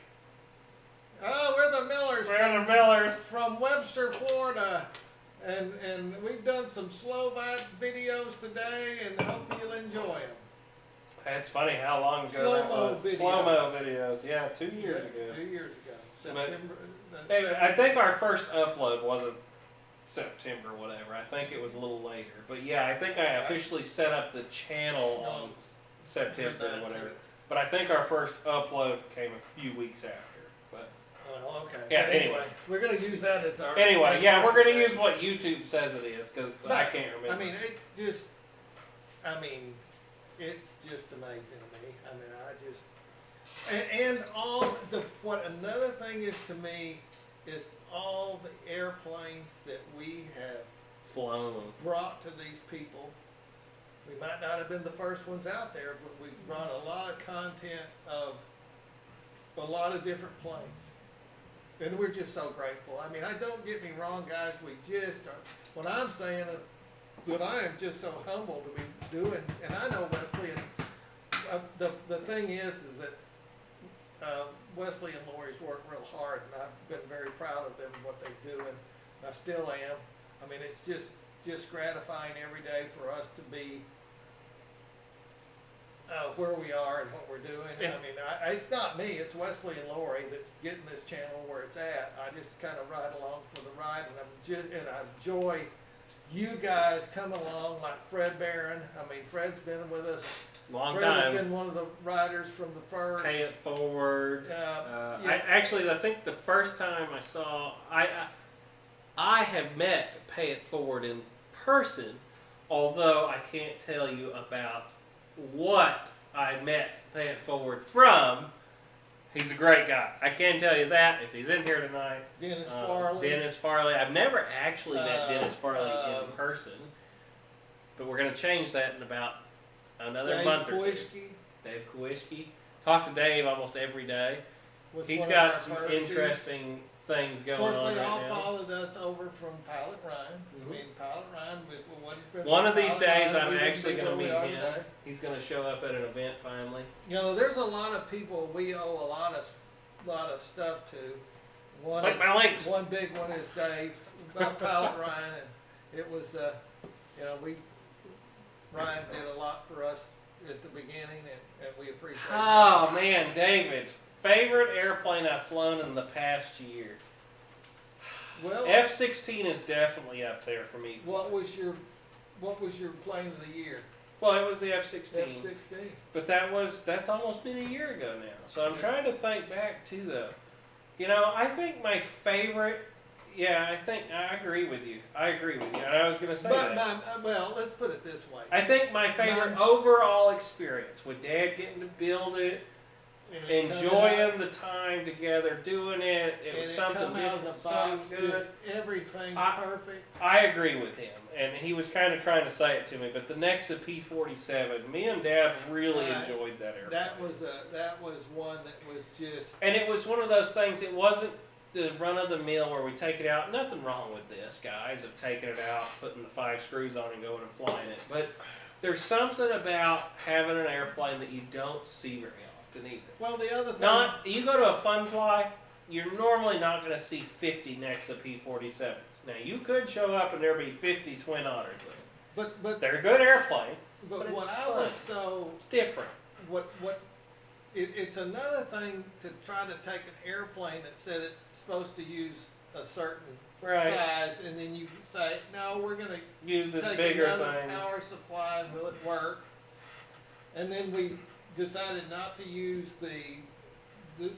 Speaker 1: oh, we're the Millers
Speaker 2: we're the Millers.
Speaker 1: from Webster, Florida. And we've done some slow vibe videos today, and hope you'll enjoy them.
Speaker 2: That's funny how long ago that
Speaker 1: Slow-mo
Speaker 2: was.
Speaker 1: videos.
Speaker 2: Slow-mo videos. Yeah, 2 years ago.
Speaker 1: 2 years ago. September.
Speaker 2: I think our first upload wasn't September, whatever. I think it was a little later. But yeah, I think I officially set up the channel on September or whatever. But I think our first upload came a few weeks after. But
Speaker 1: well, okay.
Speaker 2: yeah,
Speaker 1: but
Speaker 2: anyway.
Speaker 1: We're going to use that as our.
Speaker 2: Anyway, yeah, we're going to use what YouTube says it is because I can't remember.
Speaker 1: I mean, it's just amazing to me. I mean, and all the, what another thing is to me is all the airplanes that we have
Speaker 2: flown
Speaker 1: brought to these people. We might not have been the first ones out there, but we've brought a lot of content of a lot of different planes. And we're just so grateful. I mean, don't get me wrong, guys, we just are, when I'm saying it, but I am just so humbled to be doing, and I know Wesley, and the thing is that Wesley and Lori's worked real hard, and I've been very proud of them, what they do, and I still am. I mean, it's just gratifying every day for us to be where we are and what we're doing.
Speaker 2: Yeah.
Speaker 1: I mean, it's not me, it's Wesley and Lori that's getting this channel where it's at. I just kind of ride along for the ride, and I enjoy you guys come along, like Fred Barron. I mean, Fred's been with us.
Speaker 2: long
Speaker 1: Fred
Speaker 2: time.
Speaker 1: has been one of the riders from the first.
Speaker 2: Pay it forward.
Speaker 1: Yeah.
Speaker 2: I think the first time I saw, I have met Pay It Forward in person, although I can't tell you about what I met Pay It Forward from. He's a great guy. I can tell you that if he's in here tonight.
Speaker 1: Dennis Farley.
Speaker 2: Dennis Farley. I've never actually met Dennis Farley in person, but we're going to change that in about another month or two. Dave Kowicki. Talk to Dave almost every day. He's got some interesting things going on.
Speaker 1: Of course, they
Speaker 2: right
Speaker 1: all
Speaker 2: now.
Speaker 1: followed us over from Pilot Ryan.
Speaker 2: Mhm.
Speaker 1: I mean, Pilot Ryan,
Speaker 2: One of these days, I'm
Speaker 1: wouldn't
Speaker 2: actually
Speaker 1: be
Speaker 2: going to
Speaker 1: where
Speaker 2: meet
Speaker 1: we are
Speaker 2: him.
Speaker 1: today.
Speaker 2: He's going to show up at an event finally.
Speaker 1: You know, there's a lot of people we owe a lot of stuff to. One,
Speaker 2: Click my links.
Speaker 1: one big one is Dave about Pilot Ryan, and it was, Ryan did a lot for us at the beginning, and we appreciate it.
Speaker 2: Oh man, David, favorite airplane I've flown in the past year.
Speaker 1: Well,
Speaker 2: F-16 is definitely up there for me.
Speaker 1: what was your plane of the year?
Speaker 2: Well, it was the F-16.
Speaker 1: F-16.
Speaker 2: But that's almost been a year ago now. So I'm trying to think back to I think my favorite, I agree with you. And I was going to say that.
Speaker 1: Well, let's put it this way.
Speaker 2: I think my favorite overall experience with Dad getting to build it, enjoying the time together, doing it. It was something
Speaker 1: come out of the box,
Speaker 2: good.
Speaker 1: just everything perfect.
Speaker 2: I agree with him, and he was kind of trying to say it to me. But the Nexa P-47, me and Dad really enjoyed that airplane.
Speaker 1: That was one that was just.
Speaker 2: And it was one of those things. It wasn't the run of the mill where we take it out. Nothing wrong with this, guys, of taking it out, putting the 5 screws on, and going and flying it. But there's something about having an airplane that you don't see very often either.
Speaker 1: Well, the other thing.
Speaker 2: You go to a fun fly, you're normally not going to see 50 Nexa P-47s. Now, you could show up and there be 50 Twin Otters there.
Speaker 1: But
Speaker 2: they're a good airplane.
Speaker 1: But
Speaker 2: it's
Speaker 1: what I
Speaker 2: fun.
Speaker 1: was so.
Speaker 2: It's different.
Speaker 1: It's another thing to try to take an airplane that said it's supposed to use a certain size, and then you say, no, we're going to
Speaker 2: use this
Speaker 1: take
Speaker 2: bigger
Speaker 1: another
Speaker 2: thing.
Speaker 1: power supply and will it work? And then we decided not to use the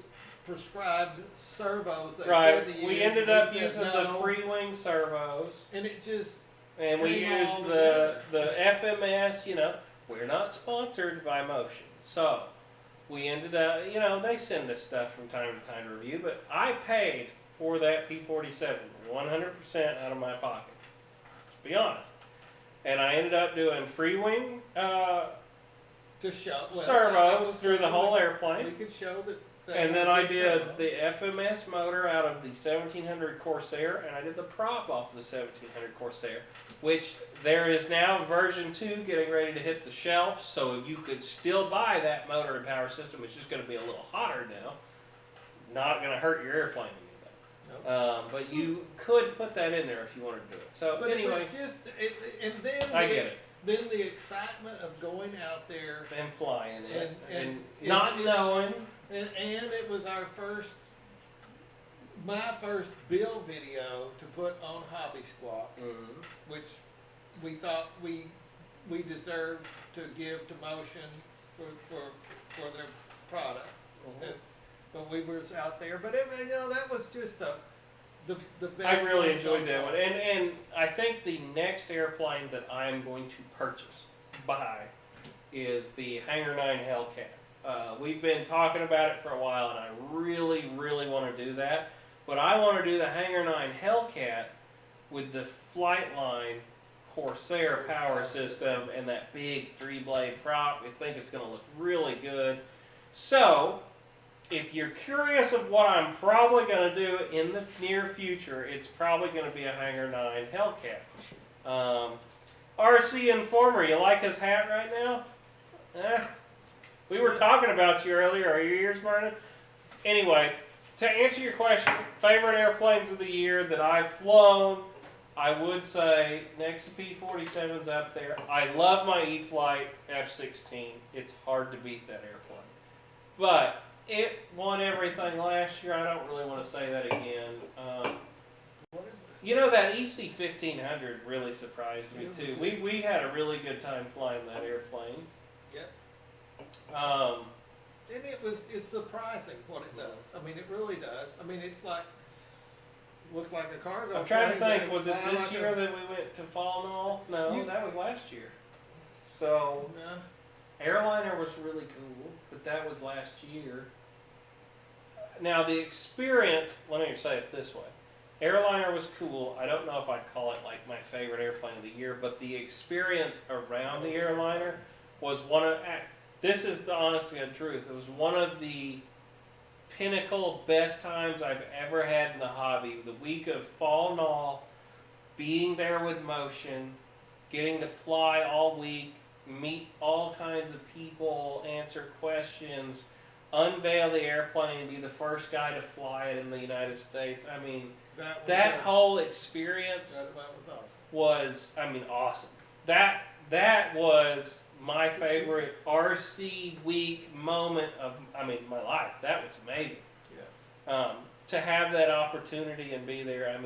Speaker 1: prescribed servos they said to use.
Speaker 2: We ended up
Speaker 1: said
Speaker 2: using the free wing servos.
Speaker 1: And it just.
Speaker 2: And we used the FMS, we're not sponsored by Motion. So we ended up, they send us stuff from time to time to review, but I paid for that P-47 100% out of my pocket. Let's be honest. And I ended up doing free wing servos through the whole airplane.
Speaker 1: We could show that.
Speaker 2: And then I did the FMS motor out of the 1700 Corsair, and I did the prop off of the 1700 Corsair, which there is now version 2 getting ready to hit the shelves, so you could still buy that motor and power system. It's just going to be a little hotter now. Not going to hurt your airplane any though. But you could put that in there if you wanted to do it. So
Speaker 1: but
Speaker 2: anyway,
Speaker 1: it was just, and then
Speaker 2: I get it.
Speaker 1: Then the excitement of going out there
Speaker 2: And flying it, and
Speaker 1: and
Speaker 2: not knowing.
Speaker 1: And it was our first my first build video to put on Hobby Squawk, which we thought we deserved to give to Motion for their product. But we was out there, but that was just the best.
Speaker 2: I really enjoyed that one, and I think the next airplane that I'm going to buy is the Hangar 9 Hellcat. We've been talking about it for a while, and I really want to do that. But I want to do the Hangar 9 Hellcat with the Flightline Corsair power system and that big 3-blade prop. I think it's going to look really good. So, if you're curious of what I'm probably going to do in the near future, it's probably going to be a Hangar 9 Hellcat. RC Informer, you like his hat right now? We were talking about you earlier. Are your ears burning? Anyway, to answer your question, favorite airplanes of the year that I've flown, I would say next to P-47's up there. I love my E-flite F-16. It's hard to beat that airplane. But it won everything last year. I don't really want to say that again. That EC-1500 really surprised me too. We had a really good time flying that airplane.
Speaker 1: Yep. And it's surprising what it does. I mean, it really does. I mean, it's like, looked like a cargo plane.
Speaker 2: I'm trying to think, was it this year that we went to Fall Knoll? No, that was last year. So, airliner was really cool, but that was last year. Now, the experience, let me say it this way. Airliner was cool. I don't know if I'd call it like my favorite airplane of the year, but the experience around the airliner was this is the honest to God truth. It was one of the pinnacle best times I've ever had in the hobby. The week of Fall Knoll, being there with Motion, getting to fly all week, meet all kinds of people, answer questions, unveil the airplane, be the first guy to fly it in the United States. I mean, that whole experience was awesome. That was my favorite RC week moment of my life. That was amazing. Yeah. To have that opportunity and be there.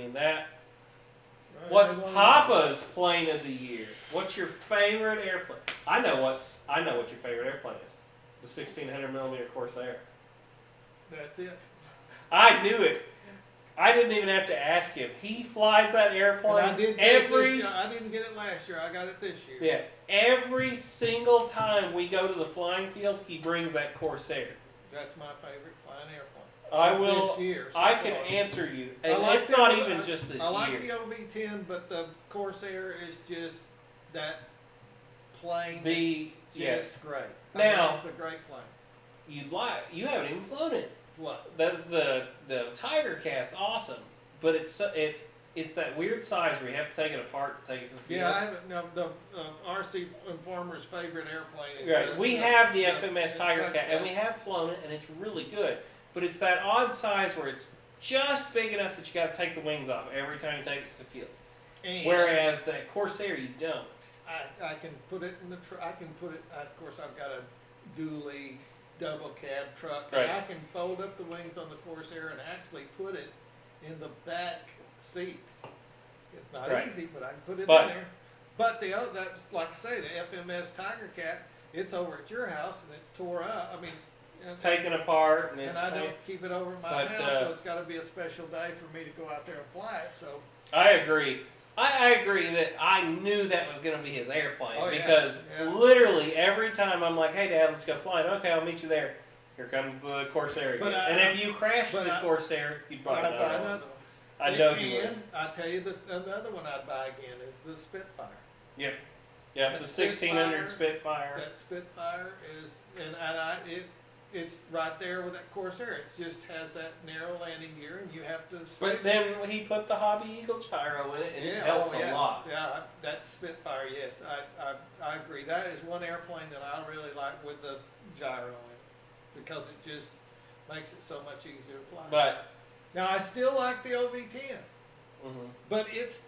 Speaker 2: What's Papa's plane of the year? What's your favorite airplane? I know what your favorite airplane is. The 1600mm Corsair.
Speaker 1: That's it.
Speaker 2: I knew it. I didn't even have to ask him. He flies that airplane
Speaker 1: I didn't get it last year. I got it this year.
Speaker 2: Yeah. Every single time we go to the flying field, he brings that Corsair.
Speaker 1: That's my favorite flying airplane.
Speaker 2: I will.
Speaker 1: This year,
Speaker 2: I can answer you. And it's not even just this year.
Speaker 1: I like the OV-10, but the Corsair is just that plane. Just great.
Speaker 2: Now,
Speaker 1: it's the great plane.
Speaker 2: You haven't even flown it.
Speaker 1: What?
Speaker 2: That's the Tiger Cat's awesome, but it's that weird size where you have to take it apart to take it to the field.
Speaker 1: Yeah, I haven't. No, the RC Informer's favorite airplane is.
Speaker 2: Right. We have the FMS Tiger Cat, and we have flown it, and it's really good. But it's that odd size where it's just big enough that you got to take the wings off every time you take it to the field. And whereas that Corsair, you don't.
Speaker 1: I can put it in the I can put it. Of course, I've got a dually double cab truck, and I can fold up the wings on the Corsair and actually put it in the back seat. It's not easy, but I can put it in there. But that's like I say, the FMS Tiger Cat, it's over at your house and it's tore up. It's
Speaker 2: taken apart,
Speaker 1: and I don't keep it over at my house, so it's got to be a special day for me to go out there and fly it. So
Speaker 2: I agree. I agree that I knew that was going to be his airplane because literally every time I'm like, hey Dad, let's go flying. Okay, I'll meet you there. Here comes the Corsair again. And if you crash the Corsair, you'd buy another one. I know you would.
Speaker 1: I tell you, another one I'd buy again is the Spitfire.
Speaker 2: Yep. Yeah, the 1600 Spitfire.
Speaker 1: That Spitfire is, it's right there with that Corsair. It just has that narrow landing gear, and you have to.
Speaker 2: But then he put the Hobby Eagle gyro in it, and it helps a lot.
Speaker 1: Yeah, that Spitfire, yes, I agree. That is one airplane that I really like with the gyro in it because it just makes it so much easier to fly.
Speaker 2: But
Speaker 1: now I still like the OV-10. But it's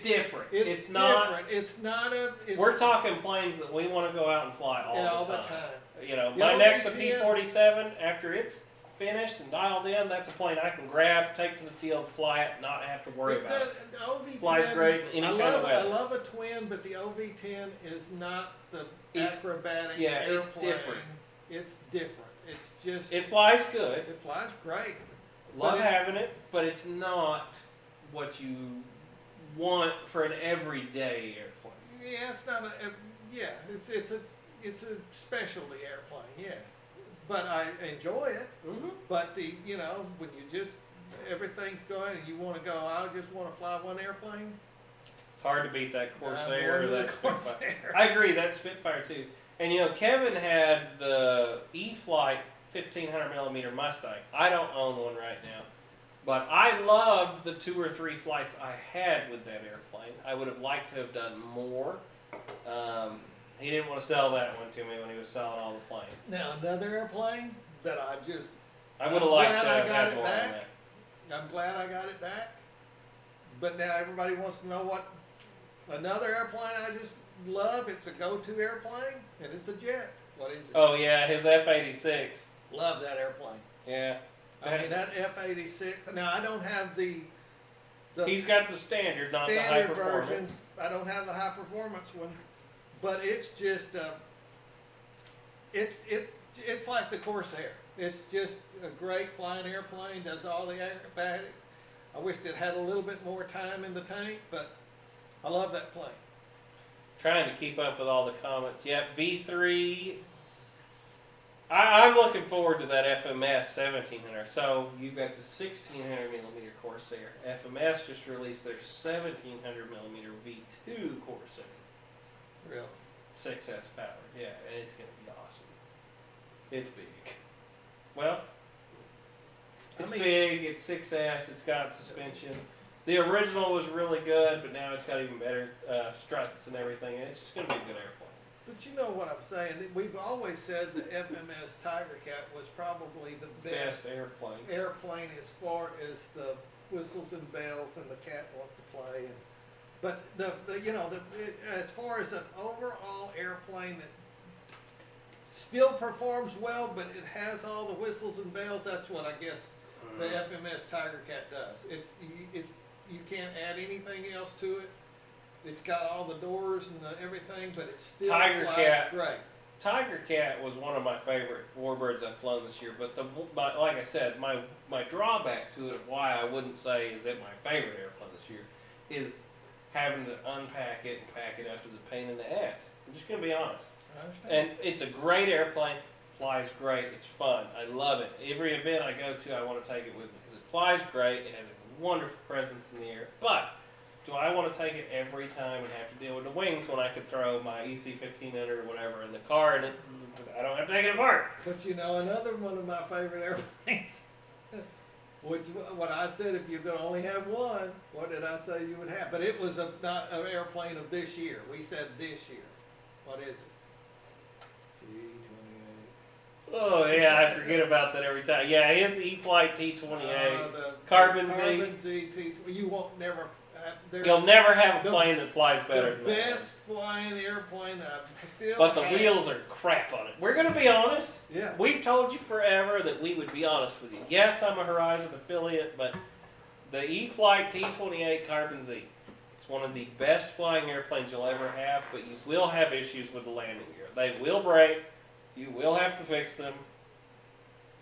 Speaker 2: different.
Speaker 1: It's
Speaker 2: not
Speaker 1: different. It's not a.
Speaker 2: We're talking planes that we want to go out and fly all the time.
Speaker 1: time.
Speaker 2: My next P-47 after it's finished and dialed in, that's a plane I can grab, take to the field, fly it, not have to worry about it.
Speaker 1: The OV10,
Speaker 2: Flies great in any kind of weather.
Speaker 1: I love a twin, but the OV10 is not the
Speaker 2: It's-
Speaker 1: acrobatic
Speaker 2: yeah,
Speaker 1: airplane.
Speaker 2: it's different.
Speaker 1: It's different. It's just,
Speaker 2: It flies good.
Speaker 1: it flies great.
Speaker 2: Love
Speaker 1: But
Speaker 2: having it, but it's not what you want for an everyday airplane.
Speaker 1: Yeah, it's not yeah, it's a specialty airplane, yeah. But I enjoy it.
Speaker 2: Mm-hmm.
Speaker 1: But when you just, everything's going and you want to go, I just want to fly one airplane.
Speaker 2: It's hard to beat that
Speaker 1: I'm
Speaker 2: Corsair or
Speaker 1: going with
Speaker 2: that
Speaker 1: the
Speaker 2: Spitfire.
Speaker 1: Corsair.
Speaker 2: I agree, that's Spitfire too. And Kevin had the E-flite 1500mm Mustang. I don't own one right now. But I loved the 2 or 3 flights I had with that airplane. I would have liked to have done more. He didn't want to sell that one to me when he was selling all the planes.
Speaker 1: Now another airplane that I just,
Speaker 2: I would have liked to
Speaker 1: glad I
Speaker 2: have
Speaker 1: got
Speaker 2: had
Speaker 1: it
Speaker 2: more on
Speaker 1: back.
Speaker 2: that.
Speaker 1: I'm glad I got it back. But now everybody wants to know what another airplane I just love. It's a go-to airplane, and it's a jet. What is it?
Speaker 2: Oh yeah, his F-86.
Speaker 1: Love that airplane.
Speaker 2: Yeah.
Speaker 1: I mean that F-86. Now I don't have the
Speaker 2: He's got the standard, not the high
Speaker 1: standard
Speaker 2: performance.
Speaker 1: version. I don't have the high performance one, but it's just it's like the Corsair. It's just a great flying airplane. Does all the aerobatics. I wish it had a little bit more time in the tank, but I love that plane.
Speaker 2: Trying to keep up with all the comments. Yep, V3. I'm looking forward to that FMS 1700. So you've got the 1600mm Corsair. FMS just released their 1700mm V2 Corsair.
Speaker 1: Really.
Speaker 2: 6S power. Yeah, and it's going to be awesome. It's big. Well, it's big, it's 6S, it's got suspension. The original was really good, but now it's got even better struts and everything, and it's just going to be a good airplane.
Speaker 1: But you know what I'm saying. We've always said the FMS Tiger Cat was probably the best
Speaker 2: airplane
Speaker 1: as far as the whistles and bells and the cat wants to play. But as far as an overall airplane that still performs well, but it has all the whistles and bells, that's what I guess the FMS Tiger Cat does. You can't add anything else to it. It's got all the doors and everything, but it still flies great.
Speaker 2: Tiger Cat was one of my favorite warbirds I've flown this year, but like I said, my drawback to it, why I wouldn't say is it my favorite airplane this year, is having to unpack it and pack it up is a pain in the ass. I'm just going to be honest.
Speaker 1: I understand.
Speaker 2: And it's a great airplane, flies great, it's fun, I love it. Every event I go to, I want to take it with me because it flies great, it has a wonderful presence in the air, but do I want to take it every time and have to deal with the wings when I could throw my EC-1500 or whatever in the car and I don't have to take it apart?
Speaker 1: But another one of my favorite airplanes, which what I said, if you could only have one, what did I say you would have? But it was not an airplane of this year. We said this year. What is it? T-28.
Speaker 2: Oh yeah, I forget about that every time. Yeah, his E-flite T-28, Carbon Z.
Speaker 1: You won't never.
Speaker 2: You'll never have a plane that flies better than that.
Speaker 1: The best flying airplane I've still
Speaker 2: But the
Speaker 1: had.
Speaker 2: wheels are crap on it. We're going to be honest.
Speaker 1: Yeah.
Speaker 2: We've told you forever that we would be honest with you. Yes, I'm a Horizon affiliate, but the E-flite T-28 Carbon Z, it's one of the best flying airplanes you'll ever have, but you will have issues with the landing gear. They will break. You will have to fix them.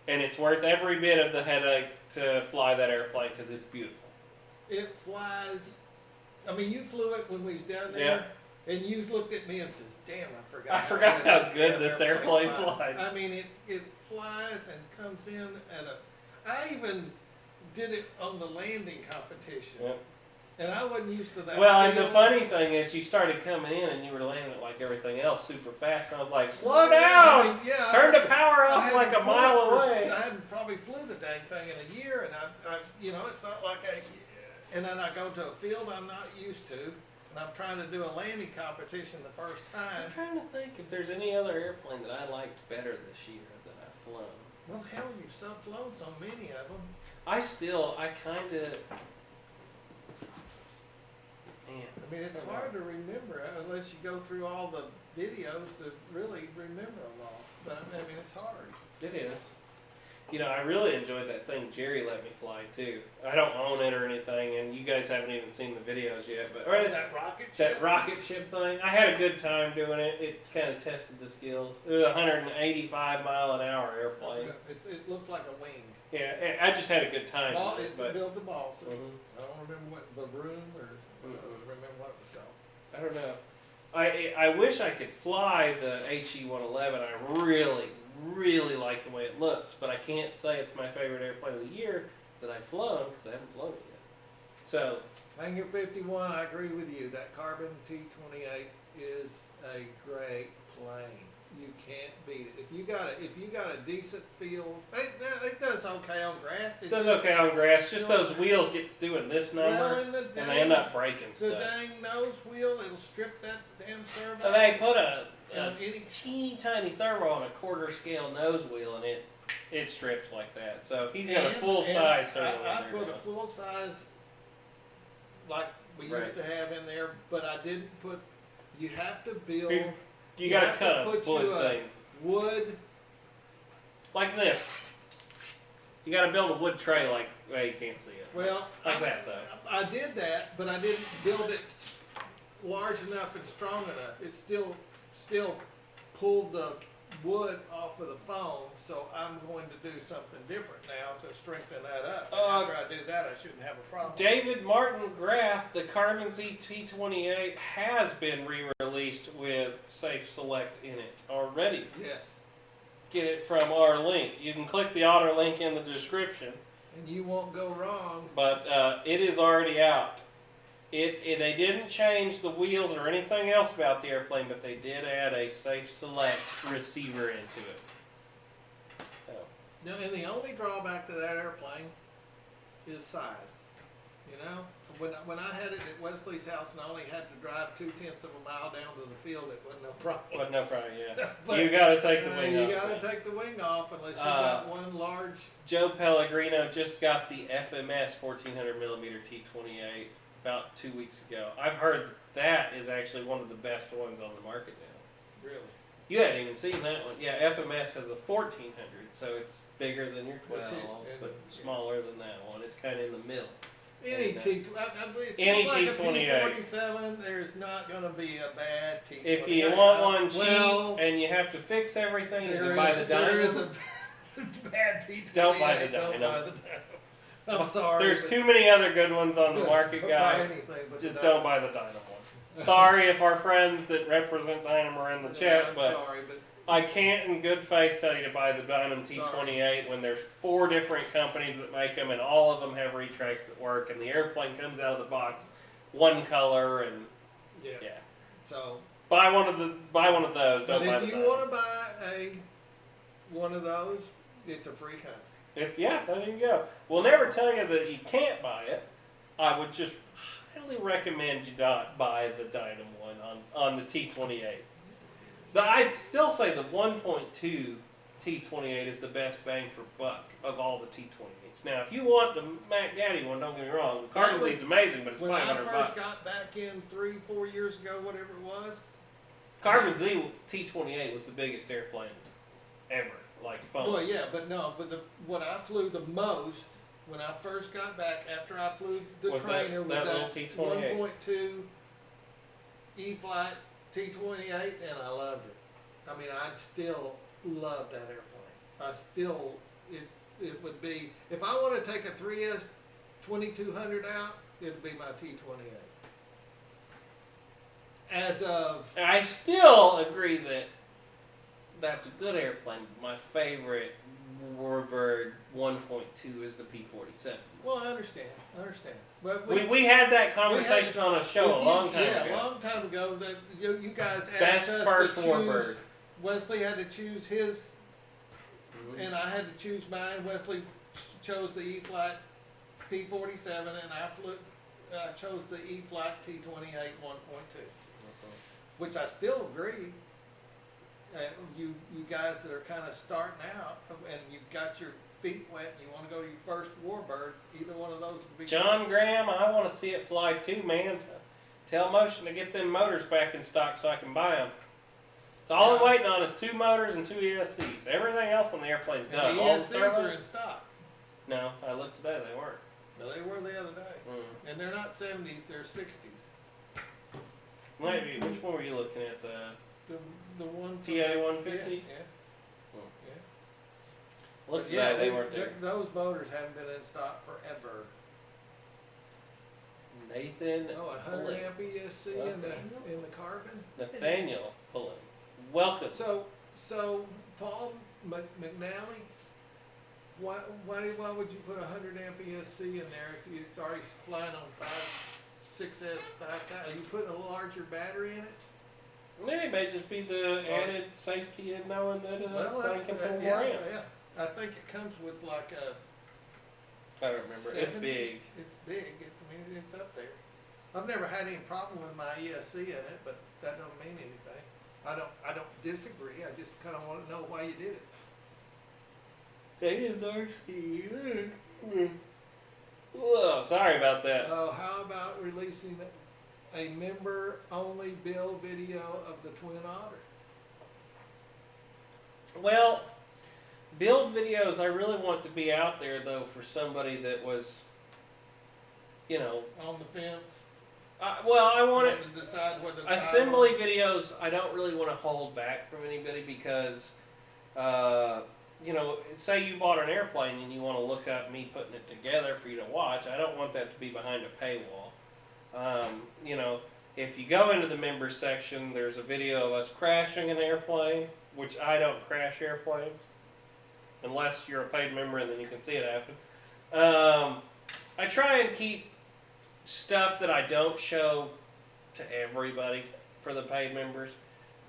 Speaker 2: And it's worth every bit of the headache to fly that airplane because it's beautiful.
Speaker 1: It flies. I mean, you flew it when we was down there, and you looked at me and says, "Damn, I forgot
Speaker 2: how good this airplane flies."
Speaker 1: I mean, it flies and comes in at a. I even did it on the landing competition, and I wasn't used to that.
Speaker 2: Well, and the funny thing is, you started coming in and you were landing it like everything else, super fast. And I was like, "Slow down!
Speaker 1: I mean,
Speaker 2: Turn the power up like a mile away."
Speaker 1: I hadn't probably flew the dang thing in a year, and I it's not like I. And then I go to a field I'm not used to, and I'm trying to do a landing competition the first time.
Speaker 2: I'm trying to think if there's any other airplane that I liked better this year that I've flown.
Speaker 1: Well, hell, you've flown so many of them.
Speaker 2: I kind of, man.
Speaker 1: I mean, it's hard to remember unless you go through all the videos to really remember them all. But I mean, it's hard.
Speaker 2: It is. You know, I really enjoyed that thing Jerry let me fly too. I don't own it or anything, and you guys haven't even seen the videos yet. But
Speaker 1: That rocket ship?
Speaker 2: that rocket ship thing, I had a good time doing it. It kind of tested the skills. It was a 185-mile-an-hour airplane.
Speaker 1: It looks like a wing.
Speaker 2: Yeah, I just had a good time. with it,
Speaker 1: It's
Speaker 2: but,
Speaker 1: built a balsa.
Speaker 2: Mhm.
Speaker 1: I don't remember what, Baroon or I don't remember what it was called.
Speaker 2: I don't know. I wish I could fly the HE-111. I really like the way it looks, but I can't say it's my favorite airplane of the year that I've flown because I haven't flown it yet. So,
Speaker 1: Hangar 51, I agree with you. That Carbon T-28 is a great plane. You can't beat it. If you got a decent field, it does okay on grass.
Speaker 2: it does okay on grass. Just those wheels get to doing this number,
Speaker 1: Well,
Speaker 2: and they end up breaking
Speaker 1: the
Speaker 2: stuff.
Speaker 1: dang nose wheel, it'll strip that damn servo.
Speaker 2: So they put a
Speaker 1: any
Speaker 2: teeny tiny servo on a quarter scale nose wheel, and it strips like that. So he's got a full size servo.
Speaker 1: I
Speaker 2: in there
Speaker 1: put
Speaker 2: now.
Speaker 1: a full size like we
Speaker 2: Right.
Speaker 1: used to have in there, but I didn't put. You have to build.
Speaker 2: You gotta
Speaker 1: have to
Speaker 2: cut a
Speaker 1: put
Speaker 2: wood
Speaker 1: you a
Speaker 2: thing
Speaker 1: wood.
Speaker 2: like this. You gotta build a wood tray like. Well, you can't see it.
Speaker 1: Well,
Speaker 2: Like that though.
Speaker 1: I did that, but I didn't build it large enough and strong enough. It still pulled the wood off of the foam, so I'm going to do something different now to strengthen that up. And after I do that, I shouldn't have a problem.
Speaker 2: David Martin Graff, the Carbon ZT-28 has been re-released with Safe Select in it already.
Speaker 1: Yes,
Speaker 2: Get it from our link. You can click the Otter link in the description,
Speaker 1: and you won't go wrong.
Speaker 2: but it is already out. They didn't change the wheels or anything else about the airplane, but they did add a Safe Select receiver into it. So,
Speaker 1: Now, and the only drawback to that airplane is size. You know, when I had it at Wesley's house and I only had to drive 2/10 of a mile down to the field, it wasn't no problem.
Speaker 2: but no problem, yeah.
Speaker 1: But,
Speaker 2: You gotta take the wing
Speaker 1: you
Speaker 2: off.
Speaker 1: got to take the wing off unless you got one large.
Speaker 2: Joe Pellegrino just got the FMS 1400mm T-28 about 2 weeks ago. I've heard that is actually one of the best ones on the market now.
Speaker 1: Really?
Speaker 2: You hadn't even seen that one. Yeah, FMS has a 1400, so it's bigger than your 12, but smaller than that one. It's kind of in the middle.
Speaker 1: Any
Speaker 2: And,
Speaker 1: it's like a
Speaker 2: T-28.
Speaker 1: P-47. There's not going to be a bad T-28.
Speaker 2: If you want one cheap
Speaker 1: well,
Speaker 2: and you have to fix everything, you
Speaker 1: there
Speaker 2: can buy
Speaker 1: is-
Speaker 2: the
Speaker 1: there is
Speaker 2: Dynamo.
Speaker 1: a bad T-28.
Speaker 2: Don't buy the
Speaker 1: Don't
Speaker 2: Dynamo.
Speaker 1: buy the Dynamo. I'm sorry.
Speaker 2: There's
Speaker 1: but-
Speaker 2: too many other good ones on the market,
Speaker 1: Don't buy
Speaker 2: guys.
Speaker 1: anything but
Speaker 2: Just
Speaker 1: the
Speaker 2: don't buy the Dynamo one. Sorry if our friends that represent Dynamo are in the chat,
Speaker 1: I'm
Speaker 2: but
Speaker 1: sorry, but
Speaker 2: I can't in good faith tell you to buy the Dynamo T-28 when there's 4 different companies that make them and all of them have retracts that work and the airplane comes out of the box one color and yeah.
Speaker 1: so.
Speaker 2: Buy one of those,
Speaker 1: But
Speaker 2: don't buy
Speaker 1: if
Speaker 2: the
Speaker 1: you
Speaker 2: Dynamo.
Speaker 1: want to buy one of those, it's a free country.
Speaker 2: It's there you go. We'll never tell you that you can't buy it. I would just highly recommend you not buy the Dynamo one on the T-28. I still say the 1.2 T-28 is the best bang for buck of all the T-28s. Now, if you want the Mac Daddy one, don't get me wrong. The Carbon Z is amazing, but it's
Speaker 1: When
Speaker 2: $500.
Speaker 1: I first got back in 3-4 years ago, whatever it was.
Speaker 2: Carbon Z T-28 was the biggest airplane ever, like fun.
Speaker 1: Well, yeah, but what I flew the most when I first got back after I flew the
Speaker 2: Was
Speaker 1: trainer
Speaker 2: that
Speaker 1: was
Speaker 2: little
Speaker 1: that
Speaker 2: T-28.
Speaker 1: 1.2 E-flite T-28, and I loved it. I mean, I still love that airplane. It would be, if I want to take a 3S 2200 out, it'd be my T-28. As of,
Speaker 2: I still agree that that's a good airplane. My favorite Warbird 1.2 is the P-47.
Speaker 1: well, I understand. But
Speaker 2: We had that conversation on a show a long time
Speaker 1: yeah,
Speaker 2: ago.
Speaker 1: a long time ago. That you guys asked
Speaker 2: Best
Speaker 1: us
Speaker 2: first
Speaker 1: to choose.
Speaker 2: Warbird.
Speaker 1: Wesley had to choose his,
Speaker 2: Mhm.
Speaker 1: and I had to choose mine. Wesley chose the E-flite P-47, and I chose the E-flite T-28 1.2, which I still agree. You guys that are kind of starting out, and you've got your feet wet, and you want to go to your first Warbird, either one of those would be
Speaker 2: John Graham, I want to see it fly too, man. Tell Motion to get them motors back in stock so I can buy them. So all I'm waiting on is 2 motors and 2 ESCs. Everything else on the airplane's done.
Speaker 1: And the
Speaker 2: All the
Speaker 1: ESCs are
Speaker 2: servos.
Speaker 1: in stock.
Speaker 2: No, I looked today. They weren't.
Speaker 1: Well, they were the other day. And they're not 70s, they're 60s.
Speaker 2: Maybe. Which one were you looking at? The
Speaker 1: The one from
Speaker 2: TA 150?
Speaker 1: Yeah.
Speaker 2: Hmm.
Speaker 1: Yeah.
Speaker 2: Look
Speaker 1: Yeah,
Speaker 2: today. They weren't there.
Speaker 1: those motors haven't been in stock forever.
Speaker 2: Nathan.
Speaker 1: Oh, a 100
Speaker 2: Pulling.
Speaker 1: amp ESC in the carbon.
Speaker 2: Nathaniel Pullen. Welcome.
Speaker 1: So Paul McNally, why would you put a 100 amp ESC in there if it's already flying on 6S 5000? Are you putting a larger battery in it?
Speaker 2: Yeah, it may just be the added safety in knowing that plane can pull more amps.
Speaker 1: yeah. I think it comes with like a.
Speaker 2: I don't remember. It's
Speaker 1: 70.
Speaker 2: big.
Speaker 1: It's big. It's up there. I've never had any problem with my ESC in it, but that don't mean anything. I don't disagree. I just kind of want to know why you did it.
Speaker 2: AS3X. Oh, sorry about that.
Speaker 1: How about releasing a member-only build video of the Twin Otter?
Speaker 2: Well, build videos, I really want to be out there though for somebody that was,
Speaker 1: On the fence.
Speaker 2: I want it.
Speaker 1: To decide whether
Speaker 2: Assembly videos, I don't really want to hold back from anybody because, say you bought an airplane and you want to look up me putting it together for you to watch. I don't want that to be behind a paywall. If you go into the members section, there's a video of us crashing an airplane, which I don't crash airplanes unless you're a paid member and then you can see it happen. I try and keep stuff that I don't show to everybody for the paid members.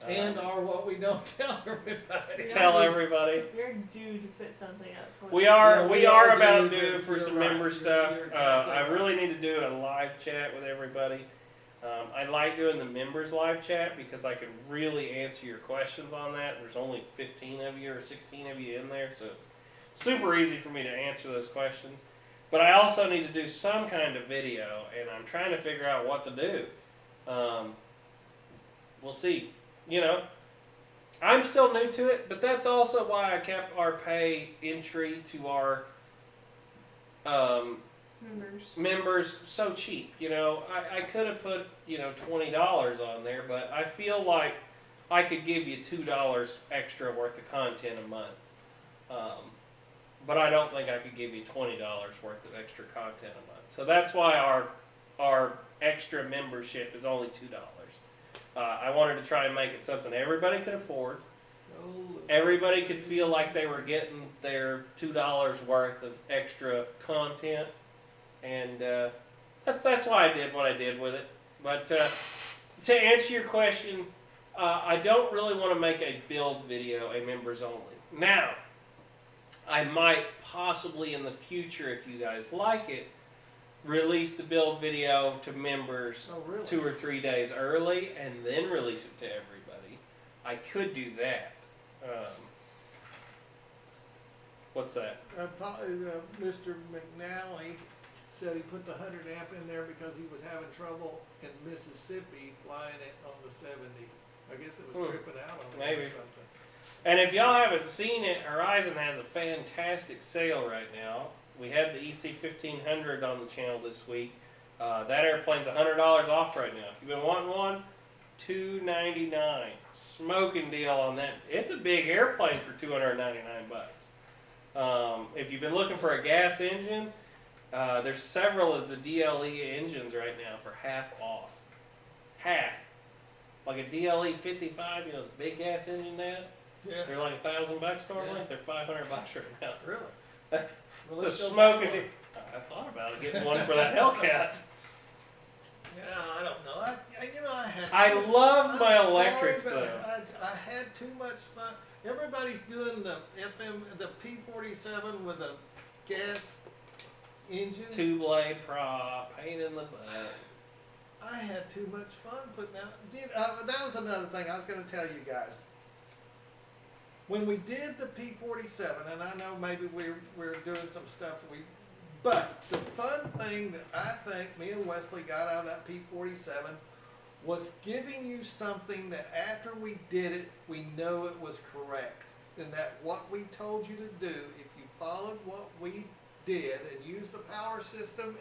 Speaker 1: or what we don't tell everybody.
Speaker 2: Tell everybody.
Speaker 3: You're due to put something up for
Speaker 2: We
Speaker 3: them.
Speaker 2: are
Speaker 1: Yeah,
Speaker 2: we
Speaker 1: we
Speaker 2: are
Speaker 1: are
Speaker 2: about
Speaker 1: due,
Speaker 2: due for
Speaker 1: you're
Speaker 2: some
Speaker 1: right.
Speaker 2: member
Speaker 1: You're
Speaker 2: stuff.
Speaker 1: exactly
Speaker 2: I really
Speaker 1: right.
Speaker 2: need to do a live chat with everybody. I like doing the members live chat because I can really answer your questions on that. There's only 15 of you or 16 of you in there, so it's super easy for me to answer those questions. But I also need to do some kind of video, and I'm trying to figure out what to do. We'll see. I'm still new to it, but that's also why I kept our pay entry to our members so cheap. I could have put $20 on there, but I feel like I could give you $2 extra worth of content a month. But I don't think I could give you $20 worth of extra content a month. So that's why our extra membership is only $2. I wanted to try and make it something everybody could afford. Everybody could feel like they were getting their $2 worth of extra content, and that's why I did what I did with it. But to answer your question, I don't really want to make a build video a members only. Now, I might possibly in the future, if you guys like it, release the build video to members 2 or 3 days early and then release it to everybody. I could do that. What's that?
Speaker 1: Mr. McNally said he put the 100 amp in there because he was having trouble in Mississippi flying it on the 70. I guess it was tripping out on it or something.
Speaker 2: And if y'all haven't seen it, Horizon has a fantastic sale right now. We had the EC-1500 on the channel this week. That airplane's $100 off right now. If you've been wanting one, $299. Smoking deal on that. It's a big airplane for $299 bucks. If you've been looking for a gas engine, there's several of the DLE engines right now for half off. Half. Like a DLE 55, the big gas engine they have.
Speaker 1: Yeah.
Speaker 2: They're like $1,000 normally.
Speaker 1: Yeah.
Speaker 2: They're $500 right now.
Speaker 1: Really? Well,
Speaker 2: It's
Speaker 1: let's
Speaker 2: a
Speaker 1: go
Speaker 2: smoking
Speaker 1: buy
Speaker 2: deal.
Speaker 1: one.
Speaker 2: I thought about getting one for that Hellcat.
Speaker 1: Yeah, I don't know. I had.
Speaker 2: I love my
Speaker 1: I'm
Speaker 2: electrics
Speaker 1: sorry,
Speaker 2: though.
Speaker 1: but I had too much fun. Everybody's doing the the P-47 with a gas engine.
Speaker 2: 2-blade prop, pain in the butt.
Speaker 1: I had too much fun putting out. That was another thing I was going to tell you guys. When we did the P-47, and I know maybe we're doing some stuff but the fun thing that I think me and Wesley got out of that P-47 was giving you something that after we did it, we know it was correct. And that what we told you to do, if you followed what we did and used the power system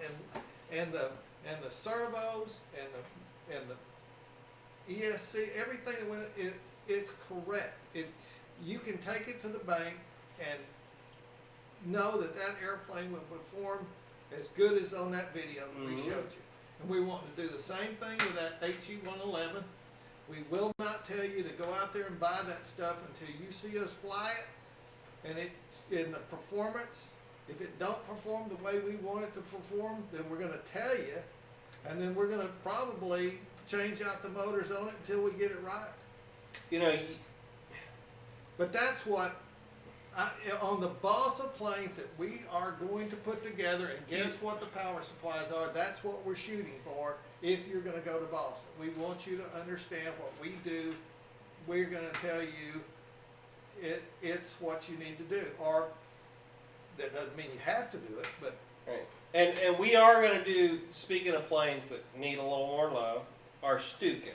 Speaker 1: and the servos and the ESC, everything that went, it's correct. You can take it to the bank and know that airplane will perform as good as on that video that we showed you. And we want to do the same thing with that HE-111. We will not tell you to go out there and buy that stuff until you see us fly it. And in the performance, if it don't perform the way we want it to perform, then we're going to tell you. And then we're going to probably change out the motors on it until we get it right.
Speaker 2: You know,
Speaker 1: but that's what, on the balsa planes that we are going to put together, and guess what the power supplies are, that's what we're shooting for if you're going to go to balsa. We want you to understand what we do. We're going to tell you it's what you need to do. Or that doesn't mean you have to do it, but...
Speaker 2: Right. And we are going to do, speaking of planes that need a little more love, our Stuka.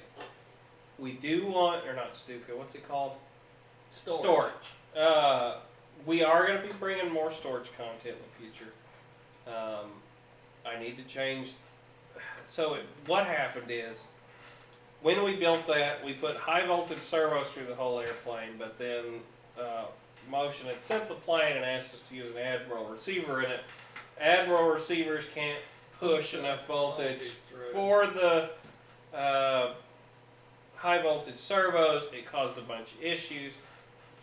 Speaker 2: We do want, or not Stuka, what's it called? Storage. We are going to be bringing more storage content in the future. I need to change. So what happened is, when we built that, we put high voltage servos through the whole airplane, but then Motion had sent the plane and asked us to use an Admiral receiver in it. Admiral receivers can't push enough voltage for the high voltage servos. It caused a bunch of issues.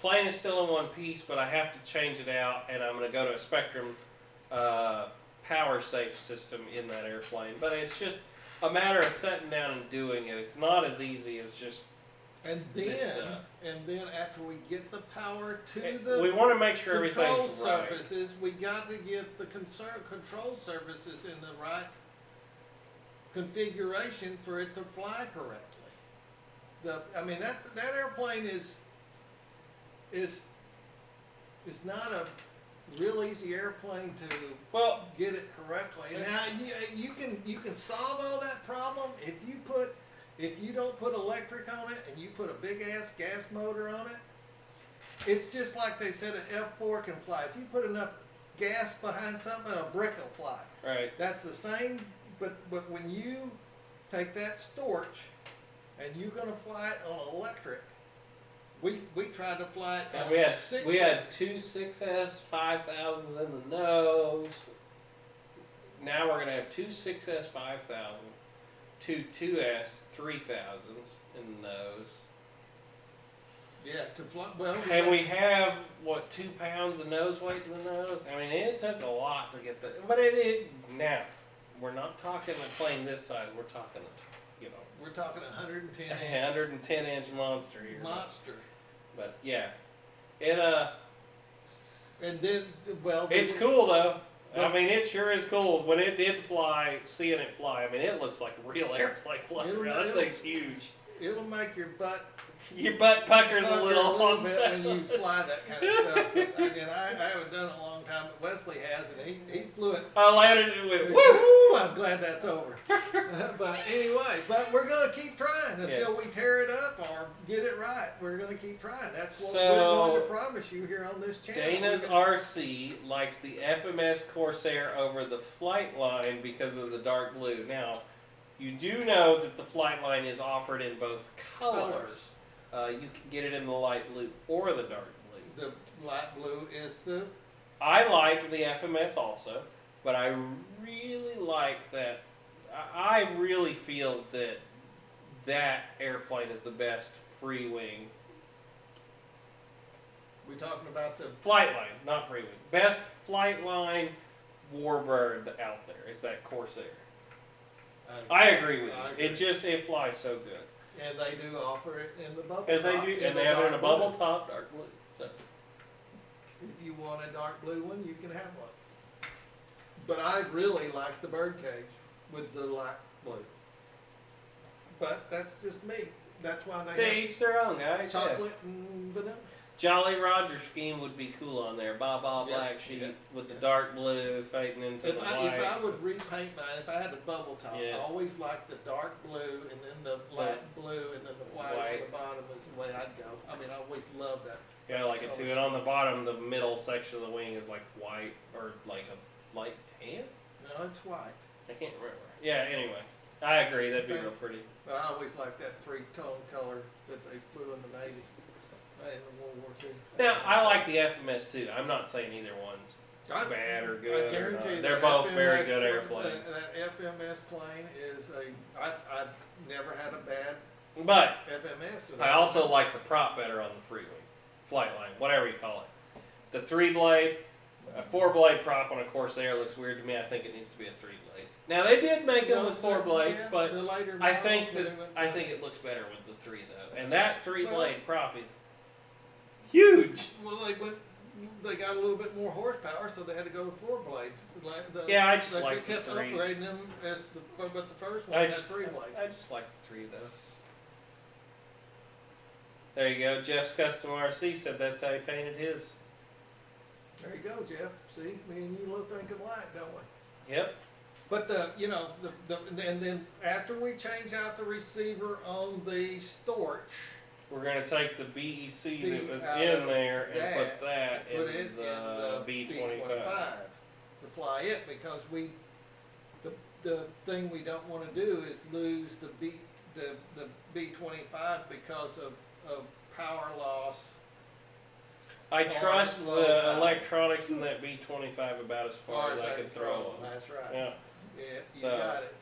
Speaker 2: Plane is still in one piece, but I have to change it out, and I'm going to go to a Spectrum power safe system in that airplane. But it's just a matter of sitting down and doing it. It's not as easy as just
Speaker 1: and then after we get the power to the
Speaker 2: we want to make sure
Speaker 1: control
Speaker 2: everything's right.
Speaker 1: surfaces, we got to get the control surfaces in the right configuration for it to fly correctly. I mean that airplane is not a real easy airplane to get it correctly. Now you can solve all that problem if you don't put electric on it and you put a big ass gas motor on it. It's just like they said an F4 can fly. If you put enough gas behind something, a brick will fly.
Speaker 2: Right.
Speaker 1: That's the same, but when you take that Storch and you're going to fly it on electric, we tried to fly it on
Speaker 2: we had two 6S 5000s in the nose. Now we're going to have two 6S 5000s, two 2S 3000s in the nose.
Speaker 1: Yeah, to fly well.
Speaker 2: And we have what, 2 pounds of nose weight in the nose. I mean, it took a lot to get that, but it now we're not talking a plane this size. We're talking,
Speaker 1: we're talking 110 inch.
Speaker 2: 110 inch monster here.
Speaker 1: Monster.
Speaker 2: But yeah, it
Speaker 1: and then
Speaker 2: it's cool though. I mean, it sure is cool. When it did fly, seeing it fly, I mean, it looks like a real airplane flying around. That thing's huge.
Speaker 1: It'll make your butt
Speaker 2: puckers a little
Speaker 1: bit when you fly that kind of stuff. But again, I haven't done it in a long time, but Wesley has, and he flew it.
Speaker 2: I landed it with
Speaker 1: woo! I'm glad that's over. But anyway, we're gonna keep trying until we tear it up or get it right. We're gonna keep trying. That's what we're going to promise you here on this channel.
Speaker 2: Dana's RC likes the FMS Corsair over the Flight Line because of the dark blue. Now, you do know that the Flight Line is offered in both colors. You can get it in the light blue or the dark blue.
Speaker 1: The light blue is the...
Speaker 2: I like the FMS also, but I really like that. I really feel that airplane is the best free wing.
Speaker 1: We talking about the...
Speaker 2: Flight Line, not free wing. Best Flight Line warbird out there is that Corsair. I agree with you. It flies so good.
Speaker 1: And they do offer it in the bubble top.
Speaker 2: And they have it in a bubble top, dark blue. So.
Speaker 1: If you want a dark blue one, you can have one. But I really like the birdcage with the light blue. But that's just me. That's why they
Speaker 2: each their own, guys.
Speaker 1: chocolate and vanilla.
Speaker 2: Jolly Roger scheme would be cool on there. Bob
Speaker 1: Yeah,
Speaker 2: black sheet
Speaker 1: yeah,
Speaker 2: with the
Speaker 1: yeah.
Speaker 2: dark blue fading into
Speaker 1: If
Speaker 2: the
Speaker 1: I
Speaker 2: white.
Speaker 1: would repaint mine, if I had a bubble top,
Speaker 2: Yeah.
Speaker 1: I always liked the dark blue and then the light blue and then the white on
Speaker 2: White.
Speaker 1: the bottom is the way I'd go. I mean, I always loved that.
Speaker 2: Yeah, I like it too. And on the bottom, the middle section of the wing is like white or like a light tan.
Speaker 1: No, it's white.
Speaker 2: I can't remember. Yeah. Anyway, I agree. That'd be
Speaker 1: Okay.
Speaker 2: real pretty.
Speaker 1: But I always liked that three-tone color that they flew in the Navy in World War II.
Speaker 2: Now, I like the FMS too. I'm not saying either one's
Speaker 1: I-
Speaker 2: bad or
Speaker 1: I
Speaker 2: good.
Speaker 1: guarantee
Speaker 2: They're
Speaker 1: that
Speaker 2: both very
Speaker 1: FMS
Speaker 2: good
Speaker 1: plane-
Speaker 2: airplanes.
Speaker 1: That FMS plane is I've never had a bad
Speaker 2: But
Speaker 1: FMS.
Speaker 2: I also like the prop better on the free wing, flight line, whatever you call it. The 3-blade, a 4-blade prop on a Corsair looks weird to me. I think it needs to be a 3-blade. Now they did make them with 4 blades, but
Speaker 1: the later
Speaker 2: I think
Speaker 1: models,
Speaker 2: that
Speaker 1: they went
Speaker 2: I
Speaker 1: to-
Speaker 2: think it looks better with the 3 though. And that 3-blade prop is huge.
Speaker 1: Well, they got a little bit more horsepower, so they had to go to 4 blades.
Speaker 2: Yeah, I just
Speaker 1: they
Speaker 2: like the
Speaker 1: kept
Speaker 2: 3.
Speaker 1: upgrading them but the first one
Speaker 2: I
Speaker 1: had
Speaker 2: just
Speaker 1: 3 blades.
Speaker 2: I just like the 3 though. There you go. Jeff's Custom RC said that's how he painted his.
Speaker 1: There you go, Jeff. See, me and you look think alike, don't we?
Speaker 2: Yep.
Speaker 1: But and then after we change out the receiver on the storch,
Speaker 2: We're gonna take the BEC that was
Speaker 1: out
Speaker 2: in
Speaker 1: of
Speaker 2: there and
Speaker 1: that,
Speaker 2: put that
Speaker 1: put it
Speaker 2: in
Speaker 1: in
Speaker 2: the
Speaker 1: the
Speaker 2: B25.
Speaker 1: to fly it, because the thing we don't want to do is lose the B25 because of power loss.
Speaker 2: I trust
Speaker 1: slow
Speaker 2: the
Speaker 1: down.
Speaker 2: electronics in that B25 about as far as I can throw them.
Speaker 1: That's right.
Speaker 2: Yeah.
Speaker 1: Yeah, you
Speaker 2: So-
Speaker 1: got it.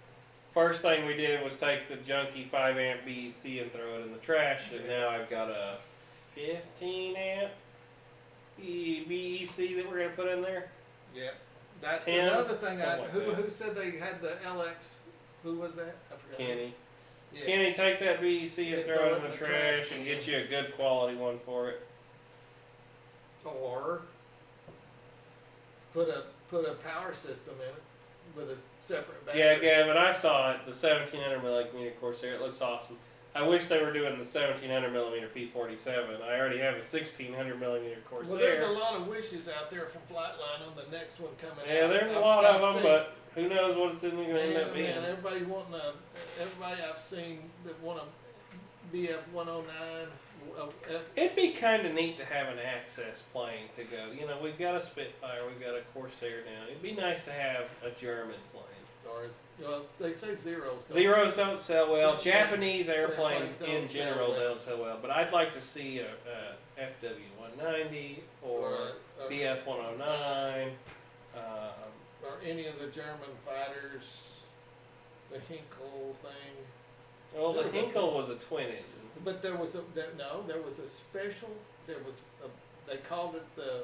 Speaker 2: First thing we did was take the junky 5 amp BEC and throw it in the trash, and now I've got a 15 amp BEC that we're gonna put in there.
Speaker 1: Yeah, that's
Speaker 2: 10,
Speaker 1: another thing.
Speaker 2: something like that.
Speaker 1: Who said they had the LX? Who was that? I forgot.
Speaker 2: Kenny.
Speaker 1: Yeah.
Speaker 2: Kenny, take that BEC and
Speaker 1: Yeah,
Speaker 2: throw it in the trash and get you a good quality one for it.
Speaker 1: Or put a power system in it with a separate battery.
Speaker 2: Yeah, Gavin, I saw it, the 1700mm Corsair. It looks awesome. I wish they were doing the 1700mm P47. I already have a 1600mm Corsair.
Speaker 1: Well, there's a lot of wishes out there from Flightline on the next one coming out.
Speaker 2: Yeah, there's a lot of them, but who knows what it's going to end up being.
Speaker 1: Man, everybody I've seen that want a BF 109.
Speaker 2: It'd be kind of neat to have an access plane to go. You know, we've got a Spitfire, we've got a Corsair now. It'd be nice to have a German plane.
Speaker 1: Well, they say zeros.
Speaker 2: Zeros don't sell well.
Speaker 1: Yeah.
Speaker 2: Japanese airplanes
Speaker 1: Airplanes don't
Speaker 2: in
Speaker 1: sell
Speaker 2: general
Speaker 1: well.
Speaker 2: don't sell well. But I'd like to see a FW190 or BF 109.
Speaker 1: Or any of the German fighters, the Hinkle thing.
Speaker 2: Well, the
Speaker 1: There was a-
Speaker 2: Hinkle was a twin engine.
Speaker 1: But there was a special. They called it the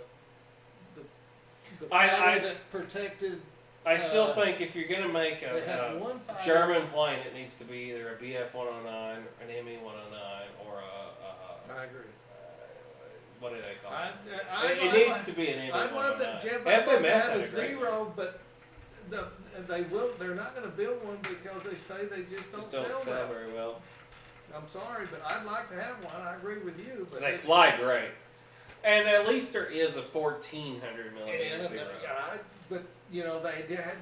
Speaker 2: I-
Speaker 1: paddle that protected.
Speaker 2: I still
Speaker 1: Uh,
Speaker 2: think if you're going to make
Speaker 1: They had
Speaker 2: a
Speaker 1: one fighter.
Speaker 2: German plane, it needs to be either a BF 109, an ME 109, or
Speaker 1: I agree.
Speaker 2: what do they call
Speaker 1: I,
Speaker 2: it?
Speaker 1: I,
Speaker 2: It
Speaker 1: I,
Speaker 2: needs to be an ME
Speaker 1: I
Speaker 2: 109.
Speaker 1: love that Jeff.
Speaker 2: FMS
Speaker 1: I'd love to
Speaker 2: had
Speaker 1: have
Speaker 2: a
Speaker 1: a
Speaker 2: great
Speaker 1: zero, but they're not going to build one because they say they just don't
Speaker 2: Just don't
Speaker 1: sell well.
Speaker 2: very well.
Speaker 1: I'm sorry, but I'd like to have one. I agree with you, but
Speaker 2: They
Speaker 1: it's-
Speaker 2: fly great. And at least there is a 1400mm
Speaker 1: And,
Speaker 2: zero.
Speaker 1: but you know they did have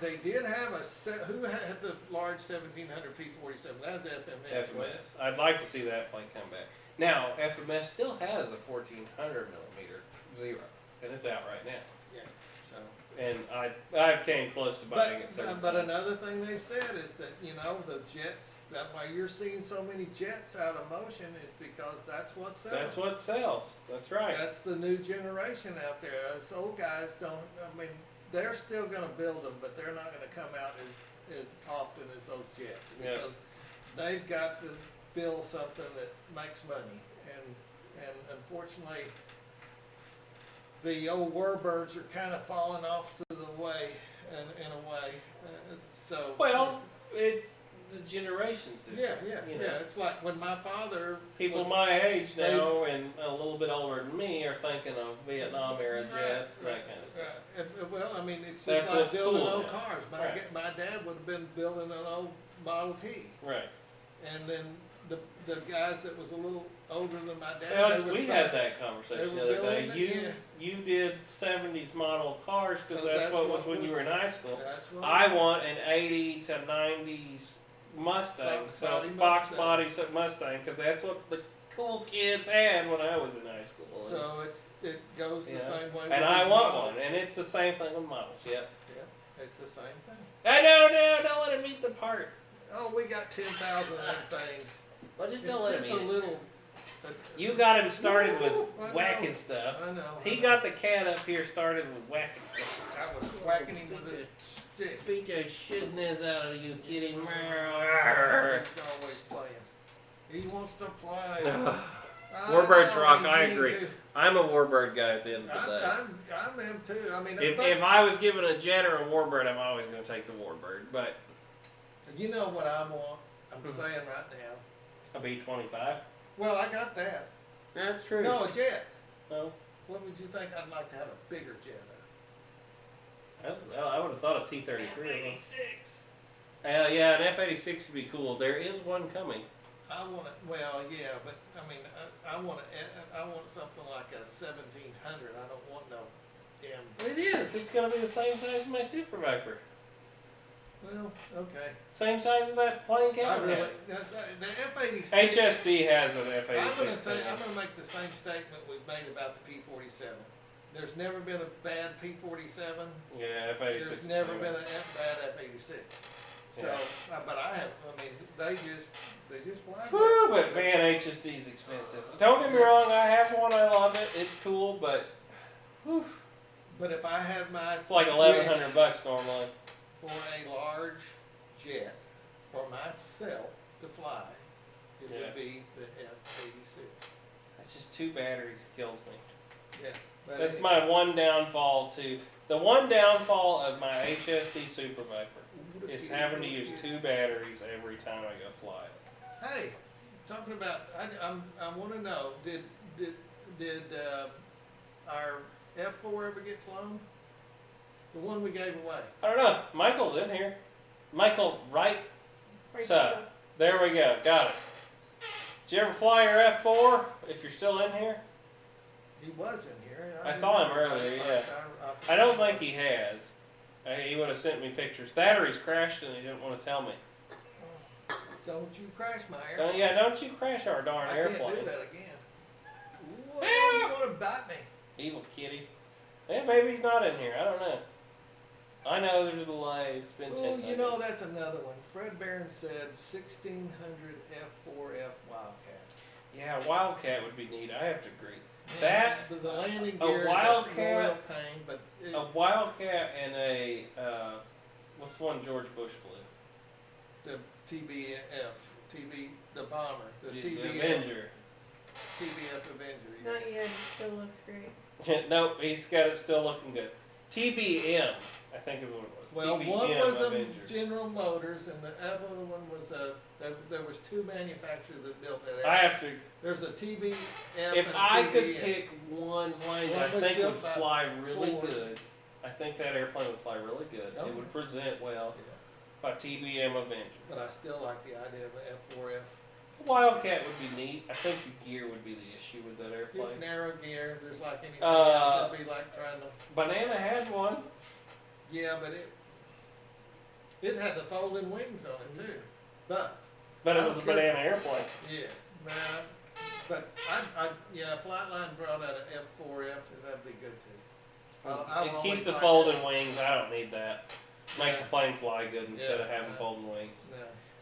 Speaker 1: who had the large 1700 P47? That was FMS. wasn't it?
Speaker 2: FMS. I'd like to see that plane come back. Now, FMS still has a 1400mm zero, and it's out right now.
Speaker 1: Yeah. So.
Speaker 2: And I came close to buying it several
Speaker 1: But
Speaker 2: times.
Speaker 1: another thing they've said is that the jets. That why you're seeing so many jets out of motion is because that's what sells.
Speaker 2: That's what sells. That's right.
Speaker 1: That's the new generation out there. Us old guys don't. I mean, they're still going to build them, but they're not going to come out as often as those jets
Speaker 2: Yeah.
Speaker 1: because they've got to build something that makes money, and unfortunately, the old Warbirds are kind of falling off to the way, in a way. So
Speaker 2: Well, it's the generations different.
Speaker 1: yeah.
Speaker 2: You know.
Speaker 1: It's like when my father
Speaker 2: People
Speaker 1: was,
Speaker 2: my age now and a little bit older than me are thinking of Vietnam era jets and that kind of stuff.
Speaker 1: Well, I mean, it's just
Speaker 2: That's
Speaker 1: like
Speaker 2: what's
Speaker 1: building
Speaker 2: cool
Speaker 1: old
Speaker 2: now.
Speaker 1: cars.
Speaker 2: Right.
Speaker 1: My dad would have been building an old Model T,
Speaker 2: Right.
Speaker 1: and then the guys that was a little older than my dad.
Speaker 2: Alex,
Speaker 1: they was
Speaker 2: we
Speaker 1: fine.
Speaker 2: had that conversation
Speaker 1: They
Speaker 2: the
Speaker 1: were
Speaker 2: other day.
Speaker 1: building it,
Speaker 2: You did 70s model cars because
Speaker 1: 'Cause
Speaker 2: that's what was when you were in high school.
Speaker 1: That's what
Speaker 2: I want an 80 to 90s Mustang, Fox body Mustang, because that's what the cool kids had when I was in high school.
Speaker 1: So it goes the same way.
Speaker 2: And I want one, and it's the same thing with models. Yep.
Speaker 1: Yeah, it's the same thing.
Speaker 2: I no, don't let it meet the part.
Speaker 1: Oh, we got 10,000 of them things.
Speaker 2: Well, just
Speaker 1: It's
Speaker 2: don't let it
Speaker 1: just
Speaker 2: meet
Speaker 1: a
Speaker 2: it.
Speaker 1: little.
Speaker 2: You got him started with
Speaker 1: I know.
Speaker 2: whacking stuff.
Speaker 1: I know.
Speaker 2: He got the cat up here started with whacking stuff.
Speaker 1: I was whacking him with a stick.
Speaker 2: Beat the shizness out of you, kitty.
Speaker 1: He's always playing. He wants to play.
Speaker 2: Warbirds
Speaker 1: know,
Speaker 2: rock.
Speaker 1: he's
Speaker 2: I
Speaker 1: mean
Speaker 2: agree.
Speaker 1: too.
Speaker 2: I'm a warbird guy at the end of the day.
Speaker 1: I'm him too. I mean,
Speaker 2: If I was given a jet or a warbird, I'm always going to take the warbird. But
Speaker 1: you know what I want? I'm saying right now.
Speaker 2: a B-25.
Speaker 1: Well, I got that.
Speaker 2: That's true.
Speaker 1: No, a jet.
Speaker 2: No.
Speaker 1: What would you think? I'd like to have a bigger jet.
Speaker 2: Well, I would have thought a T-33.
Speaker 1: F-86.
Speaker 2: Yeah, an F-86 would be cool. There is one coming.
Speaker 1: I want it. Well, yeah, but I mean, I want something like a 1700. I don't want no M.
Speaker 2: It is. It's going to be the same size as my Super Viper.
Speaker 1: Well, okay.
Speaker 2: Same size as that plane
Speaker 1: I
Speaker 2: cabin.
Speaker 1: really, the F-86.
Speaker 2: HSD has an F-86.
Speaker 1: I'm gonna make the same statement we've made about the P-47. There's never been a bad P-47.
Speaker 2: Yeah, F-86.
Speaker 1: There's never been a bad F-86. So,
Speaker 2: Yeah.
Speaker 1: but I mean, they just fly.
Speaker 2: Whew, but man, HSD is expensive. Don't get me wrong, I have one, I love it. It's cool, but whew,
Speaker 1: But if I had my
Speaker 2: it's like $1,100 normally.
Speaker 1: for a large jet for myself to fly, it
Speaker 2: Yeah.
Speaker 1: would be the F-86.
Speaker 2: That's just 2 batteries kills me.
Speaker 1: Yeah. But
Speaker 2: That's my one downfall too. The one downfall of my HSD Super Viper is having to use 2 batteries every time I go fly it.
Speaker 1: Hey, talking about, I want to know, did our F4 ever get flown? The one we gave away.
Speaker 2: I don't know. Michael's in here. Michael, right?
Speaker 3: Right,
Speaker 2: So, there we go. Got it. Did you ever fly your F4? If you're still in here?
Speaker 1: He was in here.
Speaker 2: I saw him earlier, yeah. I don't think he has. He would have sent me pictures. Batteries crashed and he didn't want to tell me.
Speaker 1: Don't you crash my airplane.
Speaker 2: Yeah, don't you crash our darn
Speaker 1: I
Speaker 2: airplane.
Speaker 1: can't do that again. What? You want to bite me?
Speaker 2: Evil kitty. Yeah, maybe he's not in here. I don't know. I know there's a delay. It's been 10
Speaker 1: Well,
Speaker 2: seconds.
Speaker 1: you know, that's another one. Fred Barron said 1600 F4F Wildcat.
Speaker 2: Yeah, Wildcat would be neat. I have to agree.
Speaker 1: Yeah, the landing gear is
Speaker 2: Wildcat-
Speaker 1: a royal pain, but
Speaker 2: A Wildcat and a, what's the one George Bush flew?
Speaker 1: the the bomber, the
Speaker 2: The
Speaker 1: TBF
Speaker 2: Avenger.
Speaker 1: Avenger. Yeah.
Speaker 3: Not yet. It still looks great.
Speaker 2: Nope, he's got it still looking good. TBM, I think is what it was.
Speaker 1: Well,
Speaker 2: TBM
Speaker 1: one was
Speaker 2: Avenger.
Speaker 1: a General Motors, and the other one was there was 2 manufacturers that built that
Speaker 2: I
Speaker 1: airplane.
Speaker 2: have to.
Speaker 1: There's a TBF
Speaker 2: If
Speaker 1: and a
Speaker 2: I could
Speaker 1: TBM.
Speaker 2: pick one plane
Speaker 1: One
Speaker 2: that I
Speaker 1: was
Speaker 2: think would
Speaker 1: built by
Speaker 2: fly really
Speaker 1: Ford.
Speaker 2: good, I think that airplane would fly really good.
Speaker 1: Oh.
Speaker 2: It would present well.
Speaker 1: Yeah,
Speaker 2: By TBM Avenger.
Speaker 1: but I still like the idea of an F4F.
Speaker 2: Wildcat would be neat. I think the gear would be the issue with that
Speaker 1: It's
Speaker 2: airplane.
Speaker 1: narrow gear. There's like anything else. It'd be like trying to.
Speaker 2: Banana had one.
Speaker 1: Yeah, but it had the folding wings on it too. But
Speaker 2: But it
Speaker 1: I
Speaker 2: was a
Speaker 1: was good.
Speaker 2: banana airplane.
Speaker 1: yeah, but Flightline brought out an F4F, and that'd be good too. I've
Speaker 2: And
Speaker 1: always
Speaker 2: keep the
Speaker 1: liked
Speaker 2: folding
Speaker 1: it.
Speaker 2: wings. I don't need that. Make
Speaker 1: Yeah.
Speaker 2: the plane fly good instead of
Speaker 1: Yeah,
Speaker 2: having
Speaker 1: yeah.
Speaker 2: folding wings.
Speaker 1: No.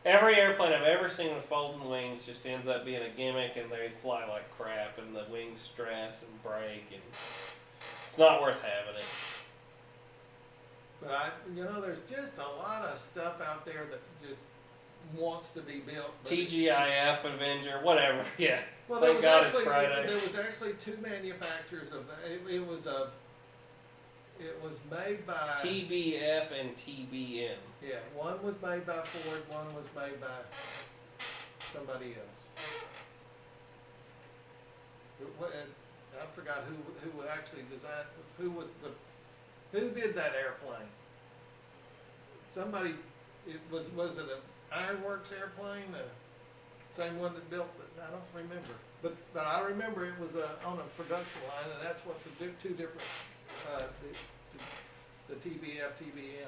Speaker 2: Every airplane I've ever seen with folding wings just ends up being a gimmick, and they fly like crap, and the wings stress and break, and it's not worth having it.
Speaker 1: But there's just a lot of stuff out there that just wants to be built. But it's
Speaker 2: TGIF, Avenger, whatever. Yeah.
Speaker 1: Well,
Speaker 2: Thank God it's
Speaker 1: there
Speaker 2: Friday.
Speaker 1: was actually 2 manufacturers of that. It was made by
Speaker 2: TBF and TBM.
Speaker 1: yeah. One was made by Ford. One was made by somebody else. I forgot who actually designed. Who did that airplane? Somebody. Was it an Ironworks airplane? Same one that built it, I don't remember. But I remember it was on a production line, and that's what the two different, the TBF, TBM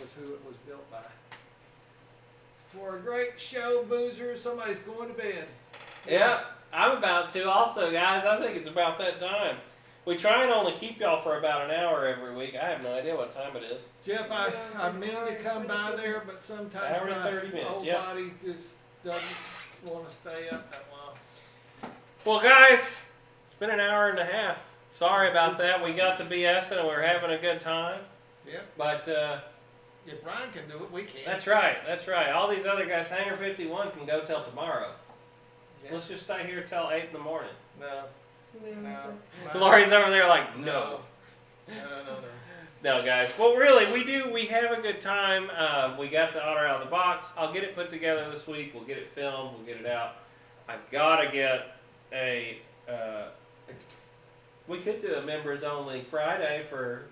Speaker 1: was who it was built by. For a great show, boozers, somebody's going to bed.
Speaker 2: Yeah, I'm about to also, guys. I think it's about that time. We try and only keep y'all for about an hour every week. I have no idea what time it is.
Speaker 1: Jeff, I meant to come by there, but sometimes
Speaker 2: Hour and 30 minutes,
Speaker 1: old
Speaker 2: yep.
Speaker 1: body just doesn't want to stay up that long.
Speaker 2: Well, guys, it's been an hour and a half. Sorry about that. We got to BSing and we're having a good time.
Speaker 1: Yep.
Speaker 2: But
Speaker 1: If Ryan can do it, we can.
Speaker 2: that's right. That's right. All these other guys, Hangar 51, can go till tomorrow.
Speaker 1: Yeah.
Speaker 2: Let's just stay here till 8 in the morning.
Speaker 1: No. No.
Speaker 2: Lori's over there like,
Speaker 1: No.
Speaker 2: no.
Speaker 1: No.
Speaker 2: No, guys. Well, really, we have a good time. We got the Otter out of the box. I'll get it put together this week. We'll get it filmed. We'll get it out. I've got to get a... we could do a members-only Friday for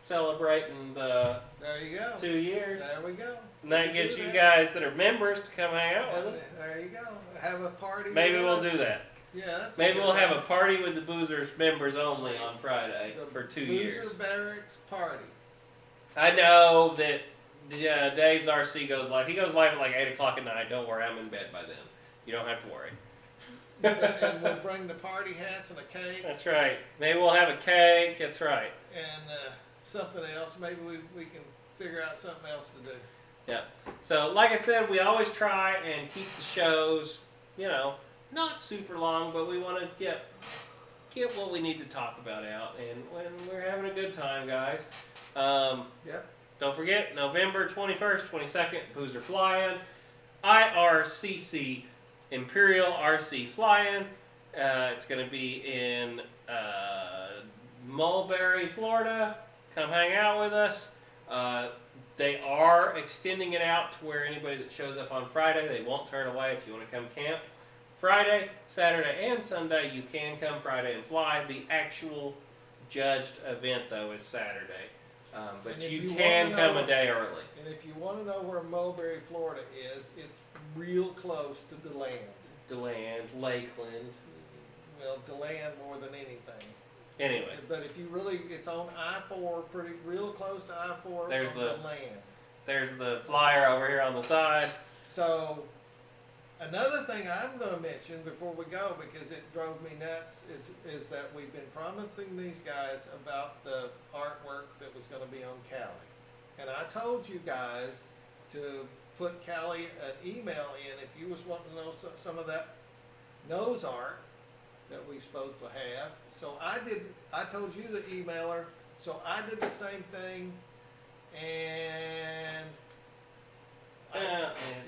Speaker 2: celebrating the
Speaker 1: There you go.
Speaker 2: 2 years.
Speaker 1: There we go.
Speaker 2: And that
Speaker 1: We
Speaker 2: gets
Speaker 1: do
Speaker 2: you
Speaker 1: that.
Speaker 2: guys that are members to come hang out with us.
Speaker 1: There you go. Have a party.
Speaker 2: Maybe
Speaker 1: with
Speaker 2: we'll
Speaker 1: us.
Speaker 2: do that.
Speaker 1: Yeah. That's
Speaker 2: Maybe
Speaker 1: good
Speaker 2: we'll have a
Speaker 1: idea.
Speaker 2: party with the Boozers members only on Friday
Speaker 1: The
Speaker 2: for 2
Speaker 1: Boozer
Speaker 2: years.
Speaker 1: Barracks party.
Speaker 2: I know that Dave's RC goes live. He goes live at like 8 o'clock at night. Don't worry, I'm in bed by then. You don't have to worry.
Speaker 1: And we'll bring the party hats and a cake
Speaker 2: That's right. Maybe we'll have a cake. That's right.
Speaker 1: and something else. Maybe we can figure out something else to do.
Speaker 2: Yeah. So, like I said, we always try and keep the shows, not super long, but we want to get what we need to talk about out, and when we're having a good time, guys.
Speaker 1: Yep.
Speaker 2: Don't forget, November 21st, 22nd, Boozer Fly-In, IRCC Imperial RC Fly-In. It's going to be in Mulberry, Florida. Come hang out with us. They are extending it out to where anybody that shows up on Friday, they won't turn away if you want to come camp. Friday, Saturday, and Sunday, you can come Friday and fly. The actual judged event, though, is Saturday. But
Speaker 1: And if
Speaker 2: you
Speaker 1: you
Speaker 2: can
Speaker 1: wanna
Speaker 2: come
Speaker 1: know-
Speaker 2: a day early.
Speaker 1: And if you want to know where Mulberry, Florida is, it's real close to DeLand.
Speaker 2: DeLand, Lakeland.
Speaker 1: Well, DeLand more than anything.
Speaker 2: Anyway,
Speaker 1: But if you really, it's on I-4, pretty real close to I-4
Speaker 2: There's
Speaker 1: from
Speaker 2: the-
Speaker 1: DeLand.
Speaker 2: there's the flyer over here on the side.
Speaker 1: So, another thing I'm going to mention before we go, because it drove me nuts, is that we've been promising these guys about the artwork that was going to be on Cali. And I told you guys to put Cali an email in if you was wanting to know some of that nose art that we supposed to have. So I told you to email her, so I did the same thing, and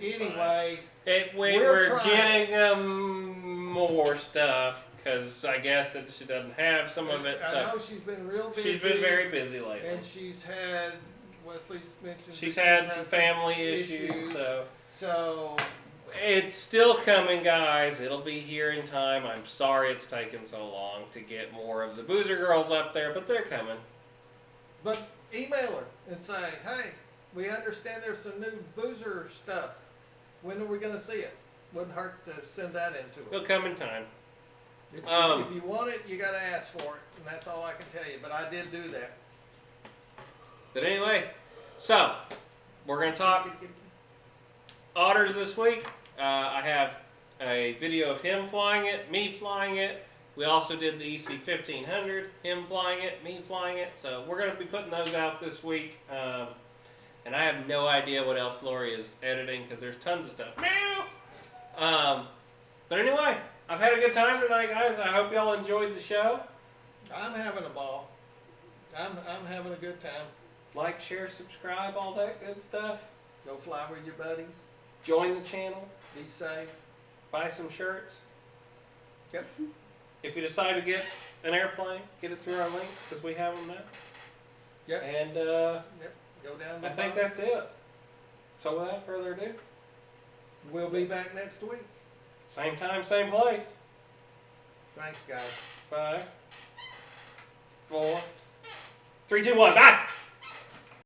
Speaker 1: anyway,
Speaker 2: We're
Speaker 1: We're trying.
Speaker 2: getting more stuff because I guess that she doesn't have some of it.
Speaker 1: I
Speaker 2: So
Speaker 1: know she's been real busy.
Speaker 2: she's been very busy lately.
Speaker 1: And she's had, Wesley's mentioned.
Speaker 2: She's
Speaker 1: that
Speaker 2: had some family issues, so
Speaker 1: So,
Speaker 2: it's still coming, guys. It'll be here in time. I'm sorry it's taken so long to get more of the Boozer girls up there, but they're coming.
Speaker 1: but email her and say, hey, we understand there's some new Boozer stuff. When are we going to see it? Wouldn't hurt to send that into her.
Speaker 2: It'll come in time.
Speaker 1: If you want it, you got to ask for it, and that's all I can tell you. But I did do that.
Speaker 2: But anyway, so we're going to talk Otters this week. I have a video of him flying it, me flying it. We also did the EC 1500, him flying it, me flying it. So we're going to be putting those out this week. And I have no idea what else Lori is editing because there's tons of stuff. Meow! But anyway, I've had a good time tonight, guys. I hope y'all enjoyed the show.
Speaker 1: I'm having a ball. I'm having a good time.
Speaker 2: Like, share, subscribe, all that good stuff.
Speaker 1: Go fly with your buddies.
Speaker 2: Join the channel.
Speaker 1: Be safe.
Speaker 2: Buy some shirts.
Speaker 1: Yep.
Speaker 2: If you decide to get an airplane, get it through our links because we have them now.
Speaker 1: Yep.
Speaker 2: And
Speaker 1: Yep. Go down the
Speaker 2: I think
Speaker 1: bottom.
Speaker 2: that's it. So without further ado,
Speaker 1: We'll be back next week.
Speaker 2: same time, same place.
Speaker 1: Thanks, guys.
Speaker 2: 5, 4, 3, 2, 1, bye!